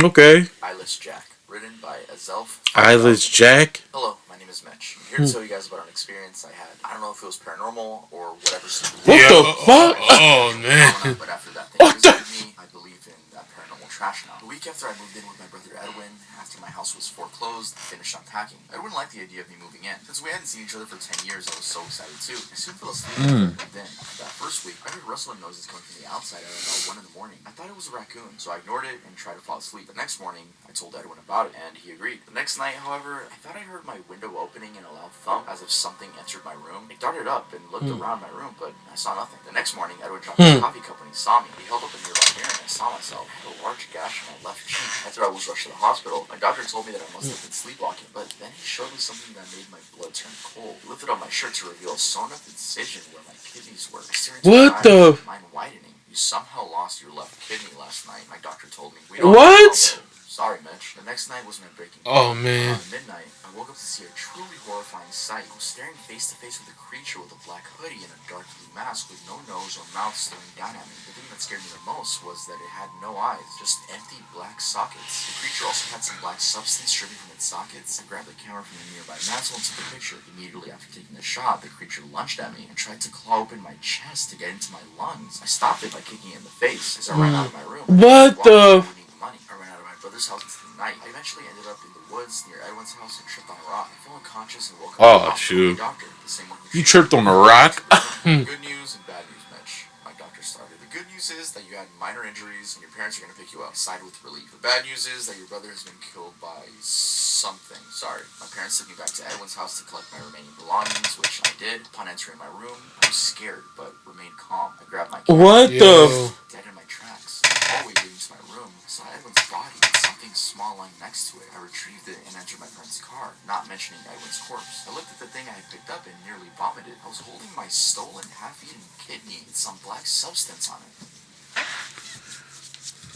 Speaker 1: Okay.
Speaker 3: Eyeless Jack, written by Azelf.
Speaker 1: Eyeless Jack.
Speaker 3: Hello, my name is Mitch. I'm here to tell you guys about an experience I had. I don't know if it was paranormal or whatever.
Speaker 1: What the fuck?
Speaker 2: Oh, man.
Speaker 3: But after that thing visited me, I believe in that paranormal trash now. A week after I moved in with my brother Edwin, after my house was foreclosed, I finished unpacking. Edwin liked the idea of me moving in. Since we hadn't seen each other for 10 years, I was so excited too. I soon fell asleep and moved in. After that first week, I heard rustling noises coming from the outside at about 1 in the morning. I thought it was a raccoon, so I ignored it and tried to fall asleep. The next morning, I told Edwin about it, and he agreed. The next night, however, I thought I heard my window opening in a loud thump, as if something entered my room. I darted up and looked around my room, but I saw nothing. The next morning, Edwin dropped a coffee cup when he saw me. He held up a nearby mirror, and I saw myself. I had a large gash on my left cheek. After I was rushed to the hospital, my doctor told me that I must have been sleepwalking, but then he showed me something that made my blood turn cold. He lifted up my shirt to reveal a sewn-up incision where my kidneys were.
Speaker 1: What the?
Speaker 3: Mine widening. You somehow lost your left kidney last night, my doctor told me.
Speaker 1: What?
Speaker 3: Sorry, Mitch. The next night was my breaking point.
Speaker 2: Oh, man.
Speaker 3: Around midnight, I woke up to see a truly horrifying sight. I was staring face to face with a creature with a black hoodie and a dark blue mask with no nose or mouth staring down at me. The thing that scared me the most was that it had no eyes, just empty black sockets. The creature also had some black substance dripping from its sockets. I grabbed the camera from the nearby mantle and took a picture. Immediately after taking the shot, the creature lunged at me and tried to claw open my chest to get into my lungs. I stopped it by kicking it in the face as I ran out of my room.
Speaker 1: What the?
Speaker 3: Money. I ran out of my brother's house into the night. I eventually ended up in the woods near Edwin's house and tripped on a rock. I fell unconscious and woke up
Speaker 1: Oh,
Speaker 3: in the hospital
Speaker 1: shoot.
Speaker 3: with a doctor, the same one who
Speaker 1: You
Speaker 3: treated
Speaker 1: tripped on
Speaker 3: me.
Speaker 1: a rock?
Speaker 3: Good news and bad news, Mitch. My doctor started. The good news is that you had minor injuries and your parents are going to pick you up. Sighed with relief. The bad news is that your brother has been killed by something. Sorry. My parents took me back to Edwin's house to collect my remaining belongings, which I did. Upon entering my room, I was scared but remained calm. I grabbed my cat.
Speaker 1: What the?
Speaker 3: Dead in my tracks. In the hallway leading to my room, I saw Edwin's body with something small lying next to it. I retrieved it and entered my friend's car, not mentioning Edwin's corpse. I looked at the thing I had picked up and nearly vomited. I was holding my stolen, half-eaten kidney with some black substance on it.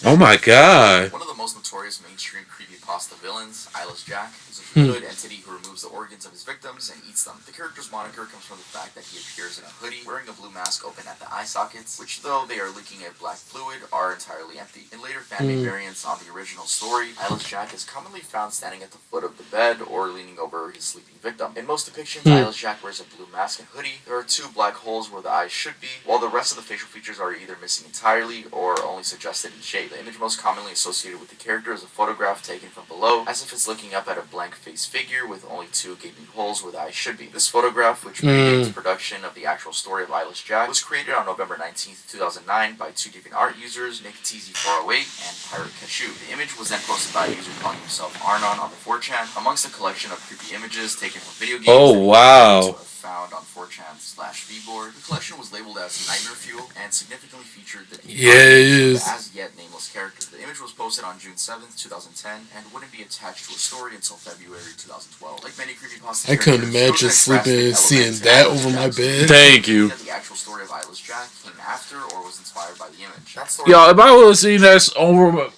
Speaker 1: Oh my god.
Speaker 3: One of the most notorious mainstream creepypasta villains, Eyeless Jack, is a hood entity who removes the organs of his victims and eats them. The character's moniker comes from the fact that he appears in a hoodie, wearing a blue mask open at the eye sockets, which, though they are leaking a black fluid, are entirely empty. In later fan-made variants on the original story, Eyeless Jack is commonly found standing at the foot of the bed or leaning over his sleeping victim. In most depictions, Eyeless Jack wears a blue mask and hoodie. There are 2 black holes where the eyes should be, while the rest of the facial features are either missing entirely or only suggested in shape. The image most commonly associated with the character is a photograph taken from below, as if it's looking up at a blank-faced figure with only 2 gaping holes where the eyes should be. This photograph, which predates production of the actual story of Eyeless Jack, was created on November 19th, 2009 by 2 different art users, NickTZ408 and Pirate Cashew. The image was then posted by a user calling himself Arnon on the 4chan, amongst a collection of creepy images taken from video games.
Speaker 1: Oh, wow.
Speaker 3: Found on 4chan/vboard. The collection was labeled as Nightmare Fuel and significantly featured the as yet nameless character. The image was posted on June 7th, 2010, and wouldn't be attached to a story until February 2012. Like many creepypasta
Speaker 2: I couldn't imagine sleeping and seeing that over my bed.
Speaker 1: Thank you.
Speaker 3: The actual story of Eyeless Jack came after or was inspired by the image. That story
Speaker 1: Yo, if I would have seen that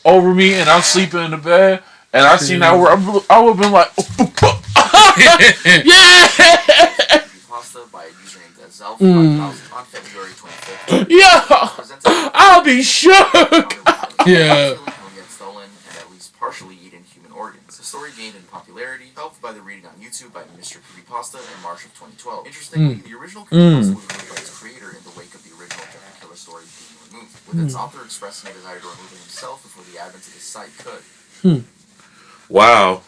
Speaker 1: over me and I'm sleeping in the bed and I seen that, I would have been like, yeah!
Speaker 3: Pasta by a user named Zelf on February 25th.
Speaker 1: Yeah! I'll be shook!
Speaker 2: Yeah.
Speaker 3: Get stolen and at least partially eaten human organs. The story gained in popularity, helped by the reading on YouTube by Mr. CreepyPasta in March of 2012. Interestingly, the original creepypasta was removed by its creator in the wake of the original Jeffrey Killer story being removed, with its author expressing a desire to remove it himself before the advent of the site could.
Speaker 1: Wow.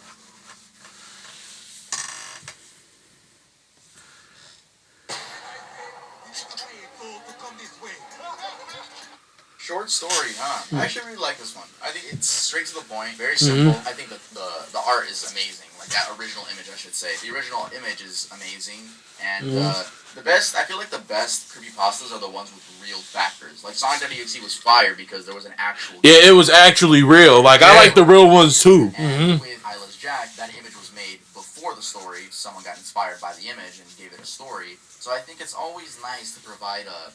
Speaker 3: Short story, huh? I actually really like this one. I think it's straight to the point, very simple. I think that the art is amazing. Like that original image, I should say. The original image is amazing, and the best. I feel like the best creepypastas are the ones with real factors. Like Sonic.exe was fire because there was an actual.
Speaker 1: Yeah, it was actually real. Like I like the real ones too.
Speaker 3: And with Eyeless Jack, that image was made before the story. Someone got inspired by the image and gave it a story. So I think it's always nice to provide a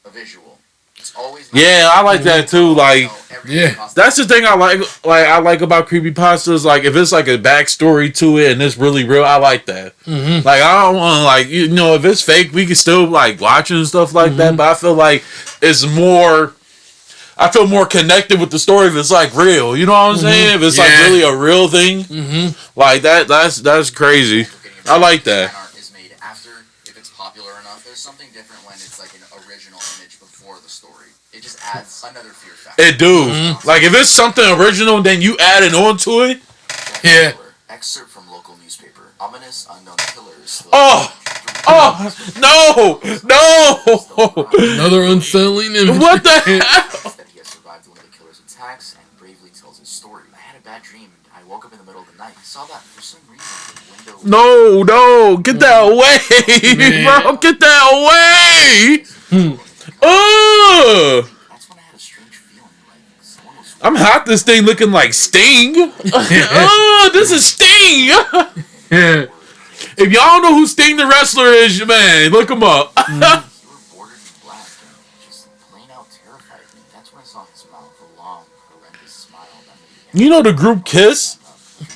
Speaker 3: visual. It's always nice.
Speaker 1: Yeah, I like that too. Like,
Speaker 2: Yeah.
Speaker 1: that's the thing I like about creepypastas. Like, if it's like a backstory to it and it's really real, I like that. Like, I don't want to, like, you know, if it's fake, we can still like watch it and stuff like that. But I feel like it's more. I feel more connected with the story if it's like real. You know what I'm saying? If it's like really a real thing, like that's crazy. I like that.
Speaker 3: Fan art is made after, if it's popular enough. There's something different when it's like an original image before the story. It just adds another fear factor.
Speaker 1: It do. Like if it's something original, then you add it onto it.
Speaker 2: Yeah.
Speaker 3: Excerpt from local newspaper. Ominous unknown killers.
Speaker 1: Oh, no.
Speaker 2: Another unsettling image.
Speaker 1: What the hell?
Speaker 3: That he has survived one of the killer's attacks and bravely tells his story. I had a bad dream and I woke up in the middle of the night. I saw that for some reason the window.
Speaker 1: No, get that away, bro. Get that away.
Speaker 3: That's when I had a strange feeling like someone was.
Speaker 1: I'm hot. This thing looking like Sting. This is Sting.
Speaker 2: Yeah.
Speaker 1: If y'all know who Sting the wrestler is, man, look him up.
Speaker 3: You were bordered in black and just plain out terrified me. That's when I saw his mouth, a long, horrendous smile that made me.
Speaker 1: You know the group Kiss?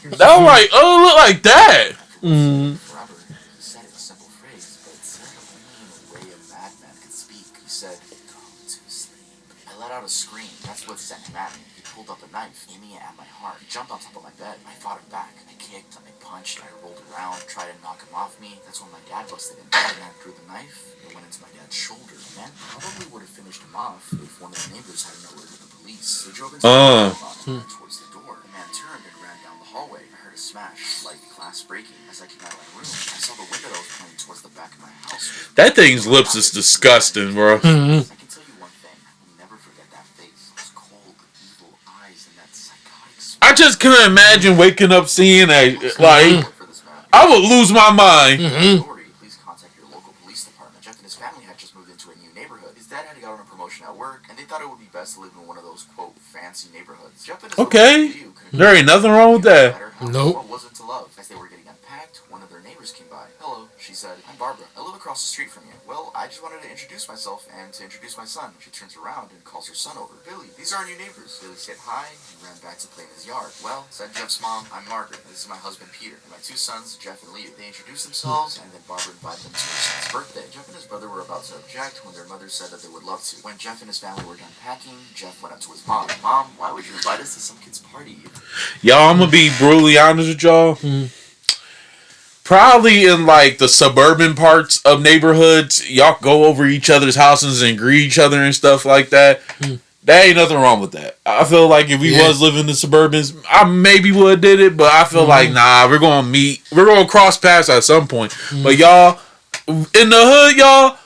Speaker 1: That was like, look like that.
Speaker 3: Forever. He said a simple phrase, but it said it only in a way a madman could speak. He said, "Go to sleep." I let out a scream. That's what sent him at me. He pulled up a knife, aiming it at my heart. He jumped on top of my bed. I fought him back. I kicked, I punched, I rolled around, tried to knock him off me. That's when my dad busted in. The man drew the knife. It went into my dad's shoulder. The man probably would have finished him off if one of the neighbors hadn't alerted the police. They drove into the towards the door. The man turned and ran down the hallway. hallway, I heard a smash, like glass breaking. As I came out of my room, I saw the window that was pointing towards the back of my house.
Speaker 1: That thing's lips is disgusting, bro.
Speaker 3: I can tell you one thing. I'll never forget that face. Those cold, evil eyes and that psychotic smile.
Speaker 1: I just couldn't imagine waking up seeing that. Like, I would lose my mind.
Speaker 3: Please contact your local police department. Jeff and his family had just moved into a new neighborhood. His dad had got on a promotion at work, and they thought it would be best to live in one of those, quote, fancy neighborhoods. Jeff and his
Speaker 1: Okay. There ain't nothing wrong with that.
Speaker 2: Nope.
Speaker 3: What wasn't to love? As they were getting unpacked, one of their neighbors came by. Hello, she said. I'm Barbara. I live across the street from you. Well, I just wanted to introduce myself and to introduce my son. She turns around and calls her son over. Billy, these are our new neighbors. Billy said hi and ran back to play in his yard. Well, said Jeff's mom, I'm Margaret. This is my husband Peter and my two sons, Jeff and Leo. They introduced themselves and then Barbara invited them to her son's birthday. Jeff and his brother were about to object when their mother said that they would love to. When Jeff and his family were done packing, Jeff went up to his mom. Mom, why would you invite us to some kid's party?
Speaker 1: Y'all, I'm gonna be brutally honest with y'all. Probably in like the suburban parts of neighborhoods, y'all go over each other's houses and greet each other and stuff like that. There ain't nothing wrong with that. I feel like if we was living in the suburbans, I maybe would have did it, but I feel like nah, we're gonna meet, we're gonna cross paths at some point. But y'all, in the hood, y'all,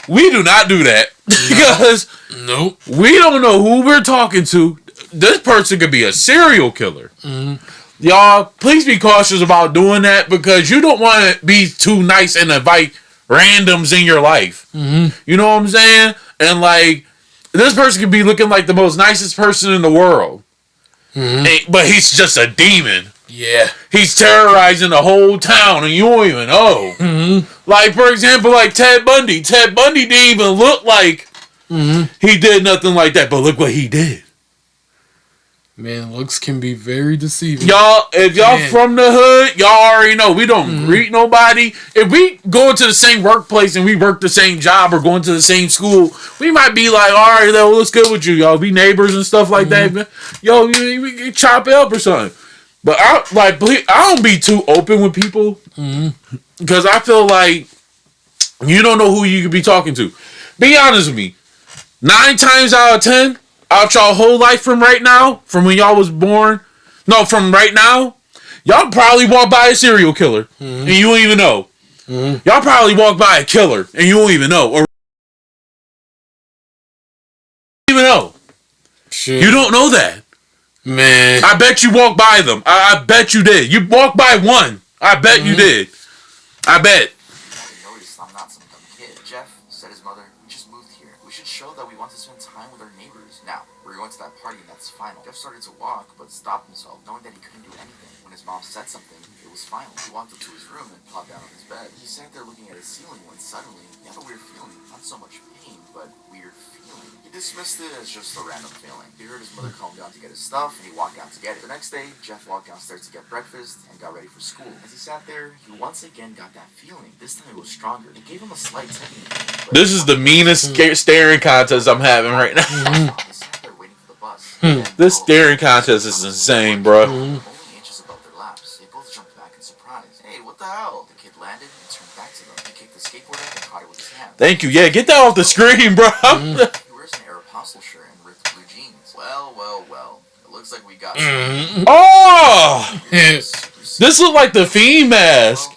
Speaker 1: we do not do that because we don't know who we're talking to. This person could be a serial killer. Y'all, please be cautious about doing that because you don't want to be too nice and invite randoms in your life. You know what I'm saying? And like, this person could be looking like the most nicest person in the world. But he's just a demon.
Speaker 2: Yeah.
Speaker 1: He's terrorizing the whole town and you don't even know. Like, for example, like Ted Bundy. Ted Bundy didn't even look like he did nothing like that, but look what he did.
Speaker 2: Man, looks can be very deceiving.
Speaker 1: Y'all, if y'all from the hood, y'all already know we don't greet nobody. If we go into the same workplace and we work the same job or going to the same school, we might be like, all right, though, what's good with you, y'all? Be neighbors and stuff like that. Man. Yo, we can chop it up or something. But I don't be too open with people because I feel like you don't know who you could be talking to. Be honest with me. 9 times out of 10. Out y'all whole life from right now, from when y'all was born, from right now, y'all probably walk by a serial killer and you don't even know. Y'all probably walk by a killer and you don't even know, or even know.
Speaker 2: Shit.
Speaker 1: You don't know that,
Speaker 2: man.
Speaker 1: I bet you walked by them. I bet you did. You walked by one. I bet you did. I bet.
Speaker 3: Noticed I'm not some dumb kid. Jeff said his mother, we just moved here. We should show that we want to spend time with our neighbors. Now, we're going to that party and that's final. Jeff started to walk, but stopped himself, knowing that he couldn't do anything. When his mom said something, it was final. He walked up to his room and plopped down on his bed. He sat there looking at his ceiling when suddenly he had a weird feeling. Not so much pain, but weird feeling. He dismissed it as just a random feeling. He heard his mother calm down to get his stuff, and he walked down to get it. The next day, Jeff walked downstairs to get breakfast and got ready for school. As he sat there, he once again got that feeling. This time it was stronger. It gave him a slight tingling.
Speaker 1: This is the meanest staring contest I'm having right now.
Speaker 3: He sat there waiting for the bus.
Speaker 1: This staring contest is insane, bro.
Speaker 3: Only inches above their laps. They both jumped back in surprise. Hey, what the hell? The kid landed and turned back to them. He kicked the skateboard up and caught it with his hand.
Speaker 1: Thank you. Yeah, get that off the screen, bro.
Speaker 3: He wears an Aeropostale shirt and ripped blue jeans. Well. It looks like we got
Speaker 1: Oh! This look like the Fiend mask.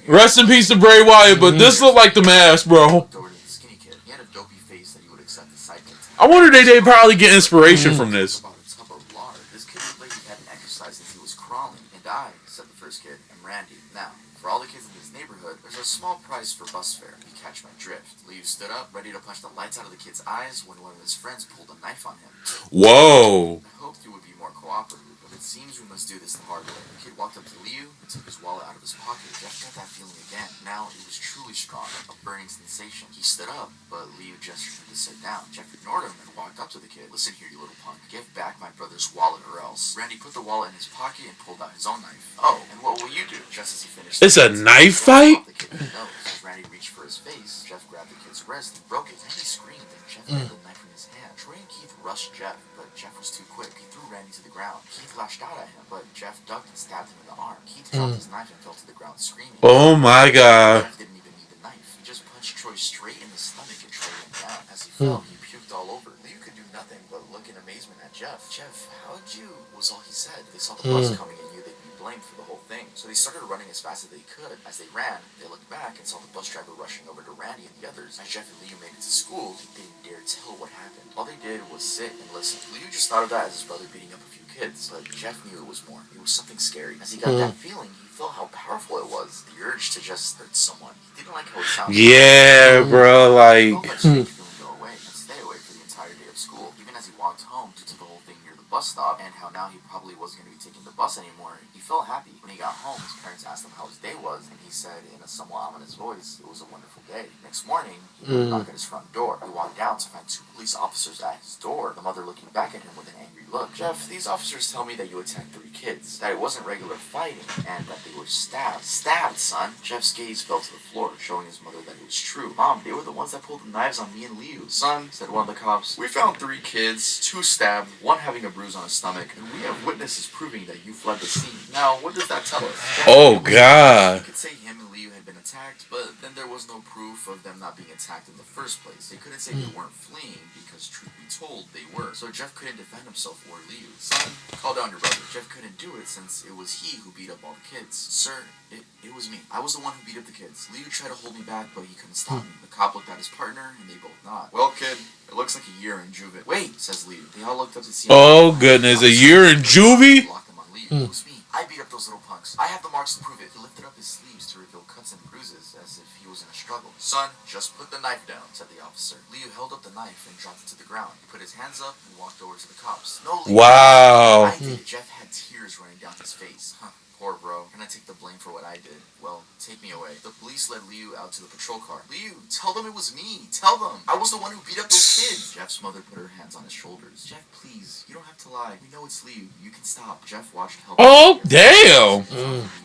Speaker 1: Rest in peace to Bray Wyatt, but this look like the mask, bro.
Speaker 3: He had a dopey face that he would accept the sidekick.
Speaker 1: I wonder they probably get inspiration from this.
Speaker 3: About a tub of lard. This kid looked like he hadn't exercised since he was crawling. And I, said the first kid, am Randy. Now, for all the kids in this neighborhood, there's a small price for bus fare. You catch my drift. Leo stood up, ready to punch the lights out of the kid's eyes when one of his friends pulled a knife on him.
Speaker 1: Whoa.
Speaker 3: I hoped you would be more cooperative, but it seems we must do this the hard way. The kid walked up to Leo and took his wallet out of his pocket. Jeff got that feeling again. Now it was truly strong, a burning sensation. He stood up, but Leo gestured him to sit down. Jeff ignored him and walked up to the kid. Listen here, you little punk. Give back my brother's wallet or else. Randy put the wallet in his pocket and pulled out his own knife. Oh, and what will you do? Just as he finished,
Speaker 1: It's a knife fight?
Speaker 3: the kid in the nose. As Randy reached for his face, Jeff grabbed the kid's wrist and broke it. Randy screamed and Jeff had the knife in his hand. Troy and Keith rushed Jeff, but Jeff was too quick. He threw Randy to the ground. Keith lashed out at him, but Jeff ducked and stabbed him in the arm. Keith dropped his knife and fell to the ground screaming.
Speaker 1: Oh my god.
Speaker 3: Jeff didn't even need the knife. He just punched Troy straight in the stomach and Troy went down. As he fell, he puked all over. Leo could do nothing but look in amazement at Jeff. Jeff, how'd you? Was all he said. They saw the bus coming and knew they'd be blamed for the whole thing. So they started running as fast as they could. As they ran, they looked back and saw the bus driver rushing over to Randy and the others. As Jeff and Liu made it to school, they didn't dare tell what happened. All they did was sit and listen. Liu just thought of that as his brother beating up a few kids, but Jeff knew it was more. It was something scary. As he got that feeling, he felt how powerful it was. The urge to just hurt someone. He didn't like how it sounded.
Speaker 1: Yeah, bro, like.
Speaker 3: He felt that strange feeling go away and stay away for the entire day of school. Even as he walked home due to the whole thing near the bus stop and how now he probably wasn't going to be taking the bus anymore, he felt happy. When he got home, his parents asked him how his day was, and he said in a somewhat ominous voice, it was a wonderful day. Next morning, he heard a knock at his front door. He walked down to find 2 police officers at his door, the mother looking back at him with an angry look. Jeff, these officers tell me that you attacked 3 kids, that it wasn't regular fighting, and that they were stabbed. Stabbed, son! Jeff's gaze fell to the floor, showing his mother that it was true. Mom, they were the ones that pulled the knives on me and Liu. Son, said one of the cops, we found 3 kids, 2 stabbed, 1 having a bruise on his stomach, and we have witnesses proving that you fled the scene. Now, what does that tell us?
Speaker 1: Oh, God.
Speaker 3: You could say him and Liu had been attacked, but then there was no proof of them not being attacked in the first place. They couldn't say they weren't fleeing, because truth be told, they were. So Jeff couldn't defend himself or Liu. Son, call down your brother. Jeff couldn't do it since it was he who beat up all the kids. Sir, it was me. I was the one who beat up the kids. Liu tried to hold me back, but he couldn't stop me. The cop looked at his partner, and they both nodded. Well, kid, it looks like a year in juvie. Wait, says Liu. They all looked up to see him.
Speaker 1: Oh, goodness. A year in juvie?
Speaker 3: Locked him on Liu. It was me. I beat up those little punks. I have the marks to prove it. He lifted up his sleeves to reveal cuts and bruises as if he was in a struggle. Son, just put the knife down, said the officer. Liu held up the knife and dropped it to the ground. He put his hands up and walked over to the cops. No, Liu.
Speaker 1: Wow.
Speaker 3: I did it. Jeff had tears running down his face. Huh. Poor bro. Can I take the blame for what I did? Well, take me away. The police led Liu out to the patrol car. Liu, tell them it was me. Tell them. I was the one who beat up those kids. Jeff's mother put her hands on his shoulders. Jeff, please. You don't have to lie. We know it's Liu. You can stop. Jeff watched helplessly.
Speaker 1: Oh, damn.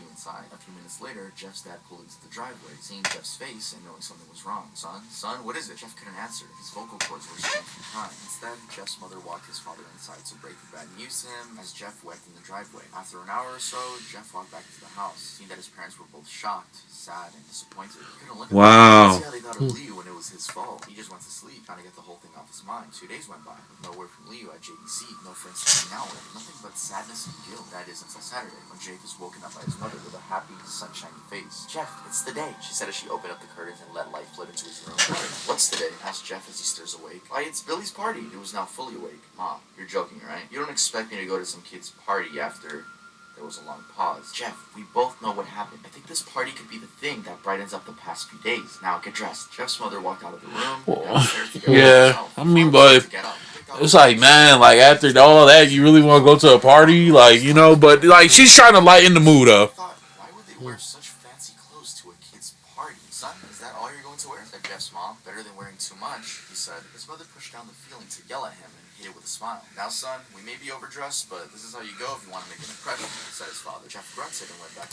Speaker 3: Inside. A few minutes later, Jeff's dad pulled into the driveway, seeing Jeff's face and knowing something was wrong. Son, what is it? Jeff couldn't answer. His vocal cords were strained from crying. Instead, Jeff's mother walked his father inside to break the bad news to him as Jeff wept in the driveway. After an hour or so, Jeff walked back into the house, seeing that his parents were both shocked, sad, and disappointed. He couldn't look at them. See how they thought of Liu when it was his fault. He just went to sleep, trying to get the whole thing off his mind. 2 days went by, with no word from Liu at JDC, no friends to hang out with, nothing but sadness and guilt. That is until Saturday, when Jake was woken up by his mother with a happy, sunshiny face. Jeff, it's the day, she said as she opened up the curtains and let light flood into his room. What's the day? Asked Jeff as he stirs awake. Why, it's Billy's party. He was now fully awake. Mom, you're joking, right? You don't expect me to go to some kid's party after... There was a long pause. Jeff, we both know what happened. I think this party could be the thing that brightens up the past few days. Now get dressed. Jeff's mother walked out of the room.
Speaker 1: Yeah, I mean, but it's like, man, like after all that, you really want to go to a party, like, you know? But like, she's trying to lighten the mood up.
Speaker 3: Why would they wear such fancy clothes to a kid's party? Son, is that all you're going to wear? Said Jeff's mom. Better than wearing too much, he said. His mother pushed down the feeling to yell at him and hit it with a smile. Now, son, we may be overdressed, but this is how you go if you want to make an impression, said his father. Jeff grunted and went back.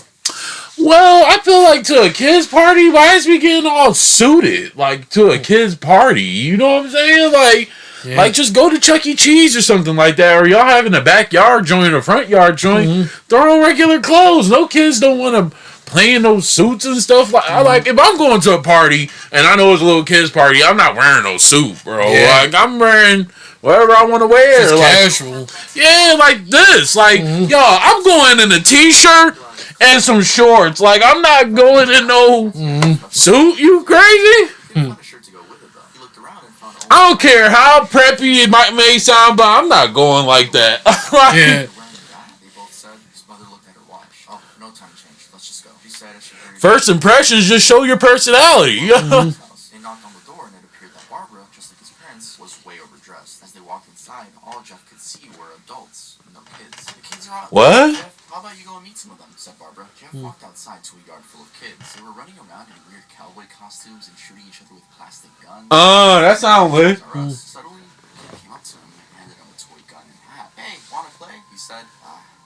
Speaker 1: Well, I feel like to a kid's party, why is we getting all suited? Like, to a kid's party, you know what I'm saying? Like, like just go to Chuck E. Cheese or something like that, or y'all having a backyard joint or front yard joint, throw on regular clothes. No kids don't want to play in those suits and stuff. Like, if I'm going to a party, and I know it's a little kid's party, I'm not wearing no suit, bro.
Speaker 2: Yeah.
Speaker 1: Like, I'm wearing... whatever I want to wear.
Speaker 2: Just
Speaker 1: like,
Speaker 2: casual.
Speaker 1: Yeah, like this. Like, y'all, I'm going in a t-shirt and some shorts. Like, I'm not going in no suit. You crazy? I don't care how preppy it may sound, but I'm not going like that. Like,
Speaker 2: Yeah.
Speaker 1: first impressions just show your personality.
Speaker 3: They knocked on the door and it appeared that Barbara, just like his parents, was way overdressed. As they walked inside, all Jeff could see were adults, no kids. The kids are out.
Speaker 1: What?
Speaker 3: Jeff, how about you go and meet some of them, said Barbara. Jeff walked outside to a yard full of kids. They were running around in weird cowboy costumes and shooting each other with plastic guns.
Speaker 1: That sounds lit.
Speaker 3: Suddenly, a kid came up to him and handed him a toy gun and hat. Hey, wanna play? He said.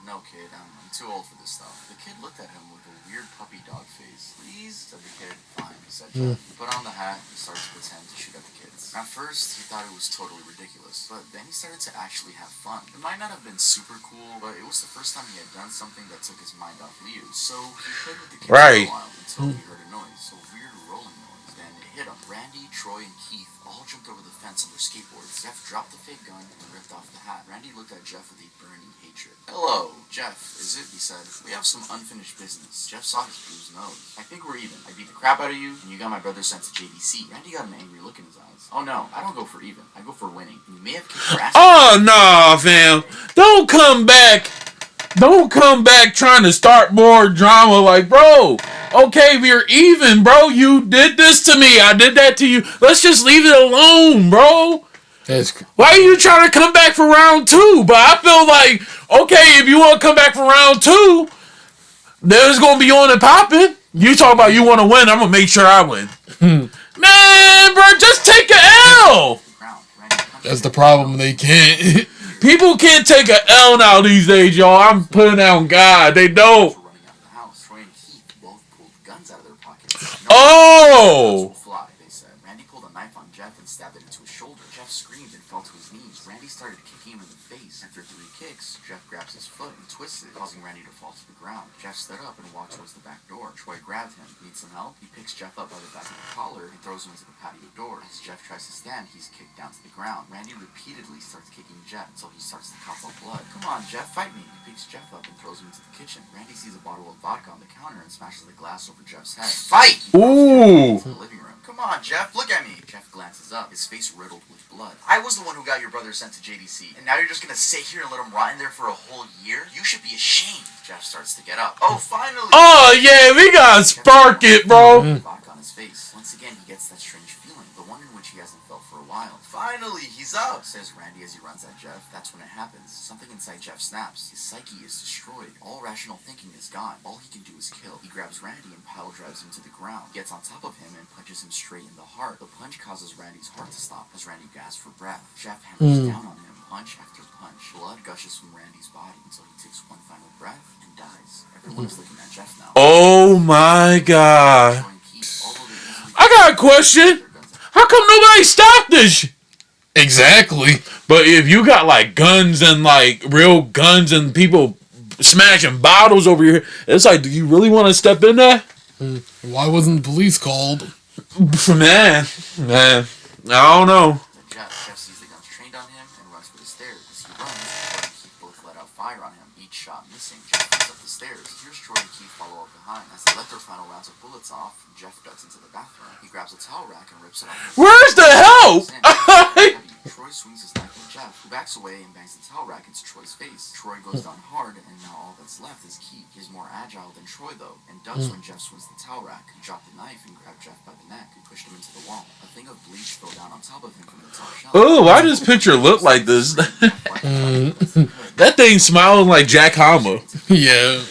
Speaker 3: No, kid, I'm too old for this stuff. The kid looked at him with a weird puppy dog face. Please, said the kid. Fine, said Jeff. He put on the hat and started to pretend to shoot at the kids. At first, he thought it was totally ridiculous, but then he started to actually have fun. It might not have been super cool, but it was the first time he had done something that took his mind off Liu. So he played with the kids for a while until he heard a noise, a weird rolling noise. then it hit him. Randy, Troy, and Keith all jumped over the fence on their skateboards. Jeff dropped the fake gun and ripped off the hat. Randy looked at Jeff with a burning hatred. "Hello, Jeff, is it?" he said. "We have some unfinished business." Jeff saw his bruised nose. "I think we're even. I beat the crap out of you, and you got my brother sent to JDC." Randy got an angry look in his eyes. "Oh no, I don't go for even. I go for winning. And you may have kicked your ass."
Speaker 1: Oh no, fam! Don't come back. Don't come back trying to start more drama. Like, bro, okay, we're even, bro. You did this to me. I did that to you. Let's just leave it alone, bro. Why are you trying to come back for round 2? But I feel like, okay, if you want to come back for round 2, there's going to be on and popping. You talk about you want to win. I'm going to make sure I win. Man, bro, just take an L.
Speaker 2: That's the problem. They can't.
Speaker 1: People can't take an L now these days, y'all. I'm putting it on God. They don't.
Speaker 3: Running out of the house, Troy and Keith both pulled guns out of their pockets.
Speaker 1: Oh!
Speaker 3: Fly, they said. Randy pulled a knife on Jeff and stabbed it into his shoulder. Jeff screamed and fell to his knees. Randy started kicking him in the face. After 3 kicks, Jeff grabs his foot and twists it, causing Randy to fall to the ground. Jeff stood up and walked towards the back door. Troy grabbed him. "Need some help?" He picks Jeff up by the back of the collar and throws him into the patio door. As Jeff tries to stand, he's kicked down to the ground. Randy repeatedly starts kicking Jeff until he starts to cough up blood. "Come on, Jeff, fight me." He picks Jeff up and throws him into the kitchen. Randy sees a bottle of vodka on the counter and smashes the glass over Jeff's head. "Fight!" He throws
Speaker 1: Ooh.
Speaker 3: Jeff into the living room. "Come on, Jeff, look at me." Jeff glances up, his face riddled with blood. "I was the one who got your brother sent to JDC, and now you're just gonna sit here and let him rot in there for a whole year? You should be ashamed." Jeff starts to get up. "Oh, finally!"
Speaker 1: Oh, yeah, we gotta spark it, bro.
Speaker 3: Vodka on his face. Once again, he gets that strange feeling, the one in which he hasn't felt for a while. "Finally, he's up," says Randy as he runs at Jeff. That's when it happens. Something inside Jeff snaps. His psyche is destroyed. All rational thinking is gone. All he can do is kill. He grabs Randy and pile drives him to the ground. He gets on top of him and punches him straight in the heart. The punch causes Randy's heart to stop as Randy gasps for breath. Jeff hammers down on him, punch after punch. Blood gushes from Randy's body until he takes one final breath and dies. Everyone's looking at Jeff now.
Speaker 1: Oh my God. I got a question. How come nobody stopped this?
Speaker 2: Exactly.
Speaker 1: But if you got like guns and like real guns and people smashing bottles over here, it's like, do you really want to step in there?
Speaker 2: Why wasn't the police called?
Speaker 1: Man, I don't know.
Speaker 3: Jeff sees the guns trained on him and runs for the stairs. As he runs, Troy and Keith both let out fire on him, each shot missing. Jeff runs up the stairs. Here's Troy and Keith follow up behind. As they let their final rounds of bullets off, Jeff ducks into the bathroom. He grabs a towel rack and rips it off.
Speaker 1: Where's the help?
Speaker 3: Troy swings his knife at Jeff, who backs away and bangs the towel rack into Troy's face. Troy goes down hard, and now all that's left is Keith. He's more agile than Troy, though, and ducks when Jeff swings the towel rack. He dropped the knife and grabbed Jeff by the neck and pushed him into the wall. A thing of bleach fell down on top of him from the top shelf.
Speaker 1: Oh, why does this picture look like this? That thing smiling like Jack Hama.
Speaker 2: Yeah.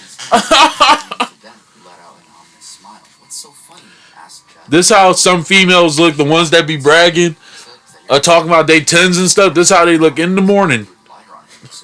Speaker 1: This how some females look, the ones that be bragging, talking about they tens and stuff. This how they look in the morning.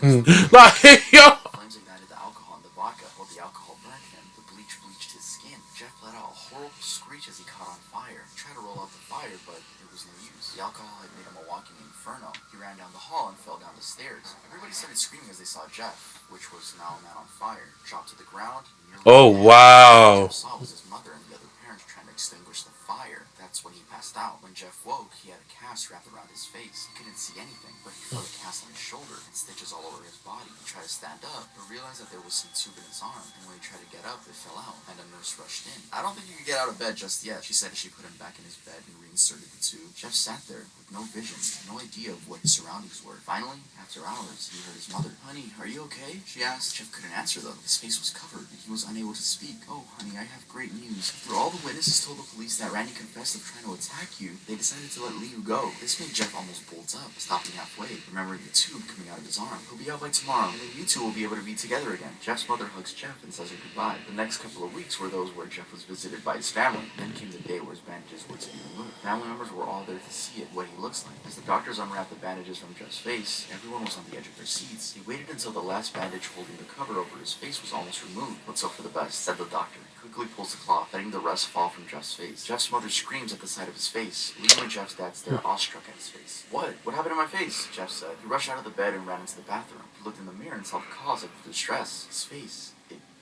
Speaker 1: Like, yo.
Speaker 3: Flames ignited the alcohol in the vodka while the alcohol burned him. The bleach bleached his skin. Jeff let out a horrible screech as he caught on fire. He tried to roll out the fire, but it was no use. The alcohol had made him a walking inferno. He ran down the hall and fell down the stairs. Everybody started screaming as they saw Jeff, which was now a man on fire, dropped to the ground.
Speaker 1: Oh, wow.
Speaker 3: Jeff saw was his mother and the other parents trying to extinguish the fire. That's when he passed out. When Jeff woke, he had a cast wrapped around his face. He couldn't see anything, but he felt a cast on his shoulder and stitches all over his body. He tried to stand up, but realized that there was some tube in his arm, and when he tried to get up, it fell out, and a nurse rushed in. "I don't think you can get out of bed just yet," she said as she put him back in his bed and reinserted the tube. Jeff sat there with no vision, no idea of what his surroundings were. Finally, after hours, he heard his mother. "Honey, are you okay?" she asked. Jeff couldn't answer though. His face was covered, and he was unable to speak. "Oh, honey, I have great news. After all the witnesses told the police that Randy confessed of trying to attack you, they decided to let you go." This made Jeff almost bolt up, stopping halfway, remembering the tube coming out of his arm. "He'll be out by tomorrow, and then you two will be able to be together again." Jeff's mother hugs Jeff and says her goodbye. The next couple of weeks were those where Jeff was visited by his family. Then came the day where his bandages were to be removed. Family members were all there to see it, what he looks like. As the doctors unwrapped the bandages from Jeff's face, everyone was on the edge of their seats. He waited until the last bandage holding the cover over his face was almost removed. "Let's hope for the best," said the doctor. He quickly pulls the cloth, letting the rest fall from Jeff's face. Jeff's mother screams at the sight of his face. Liam and Jeff's dad stare awestruck at his face. "What? What happened to my face?" Jeff said. He rushed out of the bed and ran into the bathroom. He looked in the mirror and saw the cause of the distress. His face.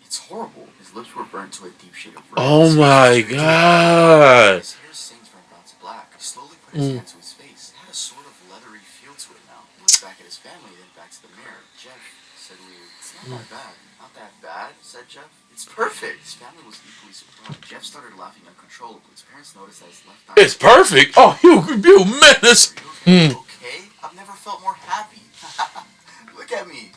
Speaker 3: It's horrible. His lips were burnt to a deep shade of red.
Speaker 1: Oh my God.
Speaker 3: His hair sings from He slowly put his hand to his face. It had a sort of leathery feel to it now. He looked back at his family, then back to the mirror. Jeff, said Lou, it's not that bad. Not that bad, said Jeff. It's perfect. His family was equally surprised. Jeff started laughing uncontrollably. His parents noticed that his left eye...
Speaker 1: It's perfect? Oh, you menace.
Speaker 3: Are you okay? I've never felt more happy. Look at me.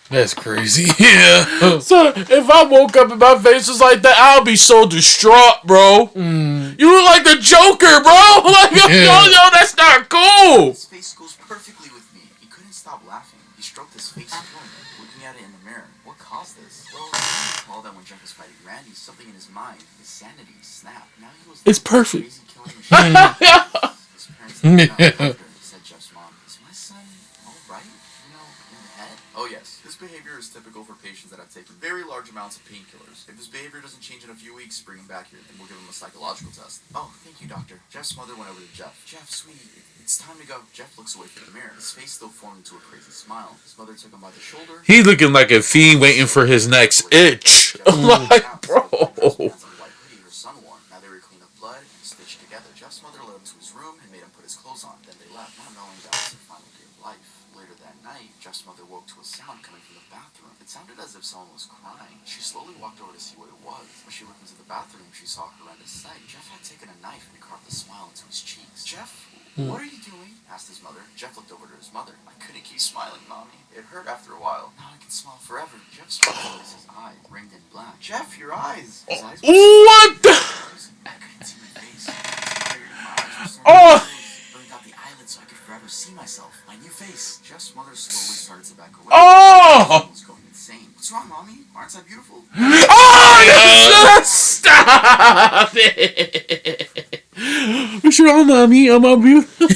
Speaker 2: That's crazy. Yeah.
Speaker 1: So, if I woke up and my face was like that, I'll be so distraught, bro. You look like the Joker, bro. Like, yo, that's not cool.
Speaker 3: His face goes perfectly with me. He couldn't stop laughing. He stroked his face slowly, looking at it in the mirror. What caused this? Well, I recall that when Jeff was fighting Randy, something in his mind, his sanity, snapped. Now he was
Speaker 1: It's perfect.
Speaker 3: crazy killing machine. His parents looked out after and said Jeff's mom, is my son alright? You know, in the head? Oh yes. This behavior is typical for patients that have taken very large amounts of painkillers. If this behavior doesn't change in a few weeks, bring him back here, and we'll give him a psychological test. Oh, thank you, doctor. Jeff's mother went over to Jeff. Jeff, sweetie, it's time to go. Jeff looks away from the mirror. His face still formed into a crazy smile. His mother took him by the shoulder.
Speaker 1: He looking like a fiend waiting for his next itch. Like, bro.
Speaker 3: Her son wore. Now they were clean of blood and stitched together. Jeff's mother led him to his room and made him put his clothes on. Then they left, not knowing that was the final day of life. Later that night, Jeff's mother woke to a sound coming from the bathroom. It sounded as if someone was crying. She slowly walked over to see what it was. When she looked into the bathroom, she saw a horrendous sight. Jeff had taken a knife and carved a smile into his cheeks. Jeff, what are you doing? Asked his mother. Jeff looked over to his mother. I couldn't keep smiling, Mommy. It hurt after a while. Now I can smile forever. Jeff's mother noticed his eyes, ringed in black. Jeff, your eyes. His eyes were
Speaker 1: What the?
Speaker 3: I couldn't see my face. I was tired. My eyes were starting to close. Burned out the eyelids so I could forever see myself. My new face. Jeff's mother slowly started to back away.
Speaker 1: Oh!
Speaker 3: He was going insane. What's wrong, Mommy? Aren't I beautiful?
Speaker 1: Oh, stop it! What's wrong, Mommy? I'm a beautiful.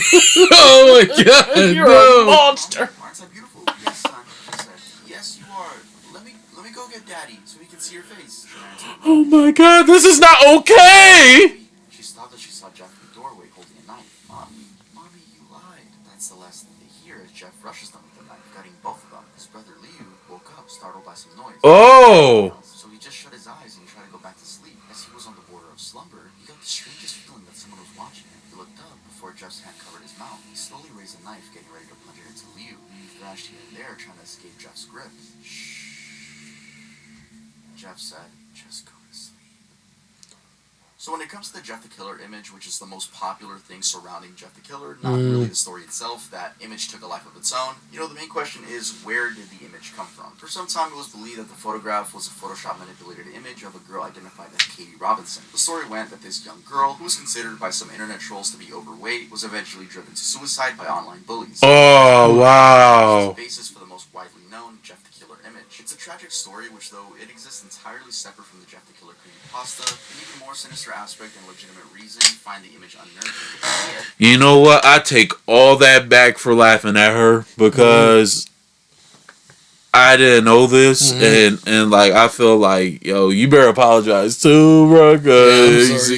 Speaker 2: Oh my god.
Speaker 1: You're
Speaker 2: No.
Speaker 1: a monster.
Speaker 3: Aren't I beautiful? Yes, son. She said. Yes, you are. Let me go get Daddy so he can see your face. She answered.
Speaker 1: Oh my god, this is not okay!
Speaker 3: She stopped as she saw Jeff in the doorway holding a knife. Mommy, you lied. That's the last thing they hear as Jeff rushes them with the knife, cutting both of them. His brother Liu woke up, startled by some noise.
Speaker 1: Oh!
Speaker 3: So he just shut his eyes and tried to go back to sleep. As he was on the border of slumber, he got the strangest feeling that someone was watching him. He looked up before Jeff's hand covered his mouth. He slowly raised a knife, getting ready to plunge it into Liu. Liu thrashed here and there, trying to escape Jeff's grip. Shh. Jeff said, just go to sleep. So when it comes to the Jeff the Killer image, which is the most popular thing surrounding Jeff the Killer, not really the story itself, that image took a life of its own. You know, the main question is, where did the image come from? For some time, it was believed that the photograph was a Photoshop manipulated image of a girl identified as Katie Robinson. The story went that this young girl, who was considered by some internet trolls to be overweight, was eventually driven to suicide by online bullies.
Speaker 1: Oh, wow.
Speaker 3: The basis for the most widely known Jeff the Killer image. It's a tragic story, which though it exists entirely separate from the Jeff the Killer creepypasta, an even more sinister aspect and legitimate reason, find the image unnerving.
Speaker 1: You know what? I take all that back for laughing at her because I didn't know this, and like I feel like, yo, you better apologize too, bro. Cause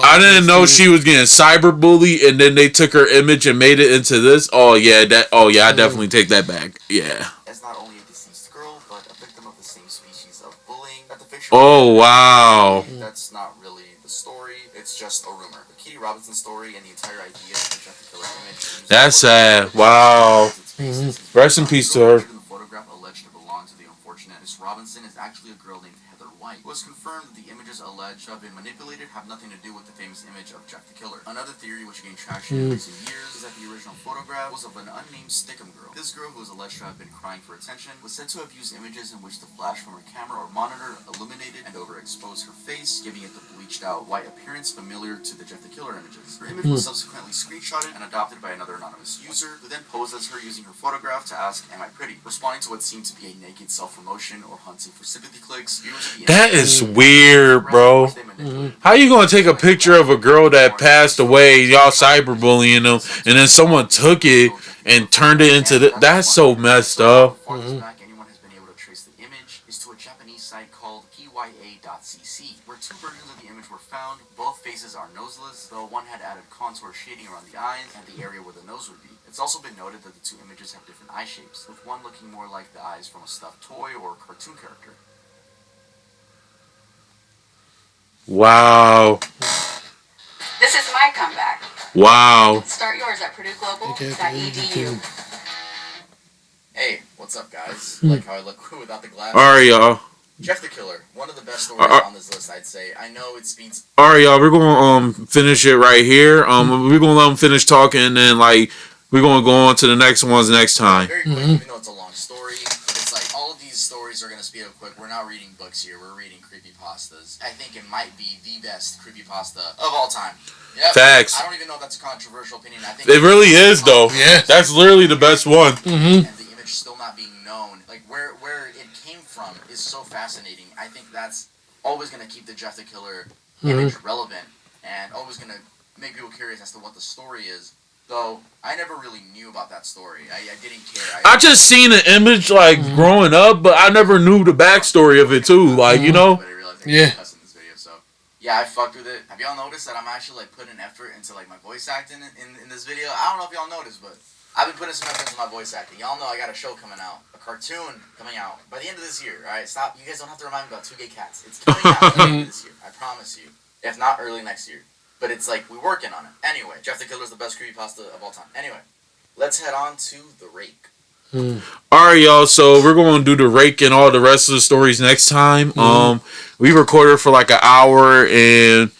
Speaker 1: I didn't know she was getting cyberbullied, and then they took her image and made it into this. Oh yeah, I definitely take that back. Yeah.
Speaker 3: As not only a deceased girl, but a victim of the same species of bullying that the fictional.
Speaker 1: Oh wow.
Speaker 3: That's not really the story. It's just a rumor. The Katie Robinson story and the entire idea of the Jeff the Killer image.
Speaker 1: That's sad. Wow. Rest in peace to her.
Speaker 3: The photograph alleged to belong to the unfortunate Miss Robinson is actually a girl named Heather White. It was confirmed that the images alleged to have been manipulated have nothing to do with the famous image of Jeff the Killer. Another theory which gained traction in recent years is that the original photograph was of an unnamed Stickum girl. This girl, who was alleged to have been crying for attention, was said to have used images in which the flash from her camera or monitor illuminated and overexposed her face, giving it the bleached out white appearance familiar to the Jeff the Killer images. Her image was subsequently screenshotted and adopted by another anonymous user, who then posed as her using her photograph to ask, "Am I pretty?" responding to what seemed to be a naked self-promotion or hunting for sympathy clicks. Viewers of the
Speaker 1: That is weird, bro. How you gonna take a picture of a girl that passed away, y'all cyberbullying them, and then someone took it and turned it into that's so messed up.
Speaker 3: Farthest back anyone has been able to trace the image is to a Japanese site called pya.cc, where two versions of the image were found. Both faces are noseless, though one had added contour shading around the eyes and the area where the nose would be. It's also been noted that the two images have different eye shapes, with one looking more like the eyes from a stuffed toy or cartoon character.
Speaker 1: Wow.
Speaker 6: This is my comeback.
Speaker 1: Wow.
Speaker 6: Start yours at PurdueGlobal.edu.
Speaker 3: Hey, what's up, guys? Like how I look without the glasses?
Speaker 1: Alright, y'all.
Speaker 3: Jeff the Killer, one of the best stories on this list, I'd say. I know it speeds.
Speaker 1: Alright, y'all. We're gonna finish it right here. We're gonna let them finish talking, and then like we're gonna go on to the next ones next time.
Speaker 3: Very quick, even though it's a long story. It's like all of these stories are gonna speed up quick. We're not reading books here. We're reading creepypastas. I think it might be the best creepypasta of all time. Yep.
Speaker 1: Facts.
Speaker 3: I don't even know if that's a controversial opinion. I think
Speaker 1: It really is, though.
Speaker 2: Yeah.
Speaker 1: That's literally the best one.
Speaker 3: And the image still not being known, like where it came from, is so fascinating. I think that's always gonna keep the Jeff the Killer image relevant, and always gonna make people curious as to what the story is. Though I never really knew about that story. I didn't care.
Speaker 1: I just seen the image like growing up, but I never knew the backstory of it too. Like, you know.
Speaker 3: But I realized I
Speaker 2: Yeah.
Speaker 3: could cuss in this video, so yeah, I fucked with it. Have y'all noticed that I'm actually like putting effort into like my voice acting in this video? I don't know if y'all noticed, but I've been putting some effort into my voice acting. Y'all know I got a show coming out, a cartoon coming out by the end of this year. All right, stop. You guys don't have to remind me about 2 Gay Cats. It's coming out by the end of this year. I promise you. If not early next year. But it's like we're working on it. Anyway, Jeff the Killer is the best creepypasta of all time. Anyway, let's head on to the rake.
Speaker 1: Alright, y'all, so we're going to do the rake and all the rest of the stories next time. We recorded for like an hour and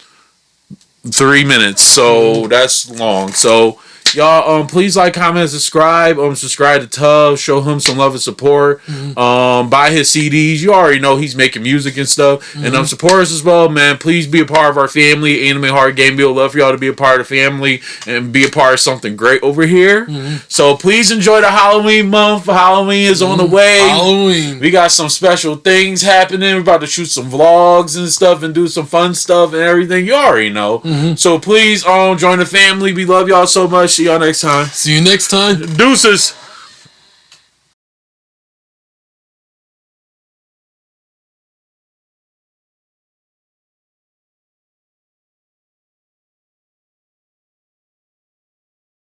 Speaker 1: 3 minutes, so that's long. So y'all, please like, comment, subscribe. Subscribe to TUV'S. Show him some love and support. Buy his CDs. You already know he's making music and stuff. And support us as well, man. Please be a part of our family. Anime Horror Gang. We would love for y'all to be a part of the family and be a part of something great over here. So please enjoy the Halloween month. Halloween is on the way.
Speaker 2: Halloween.
Speaker 1: We got some special things happening. We're about to shoot some vlogs and stuff and do some fun stuff and everything. You already know. So please join the family. We love y'all so much. See y'all next time.
Speaker 2: See you next time.
Speaker 1: Deuces.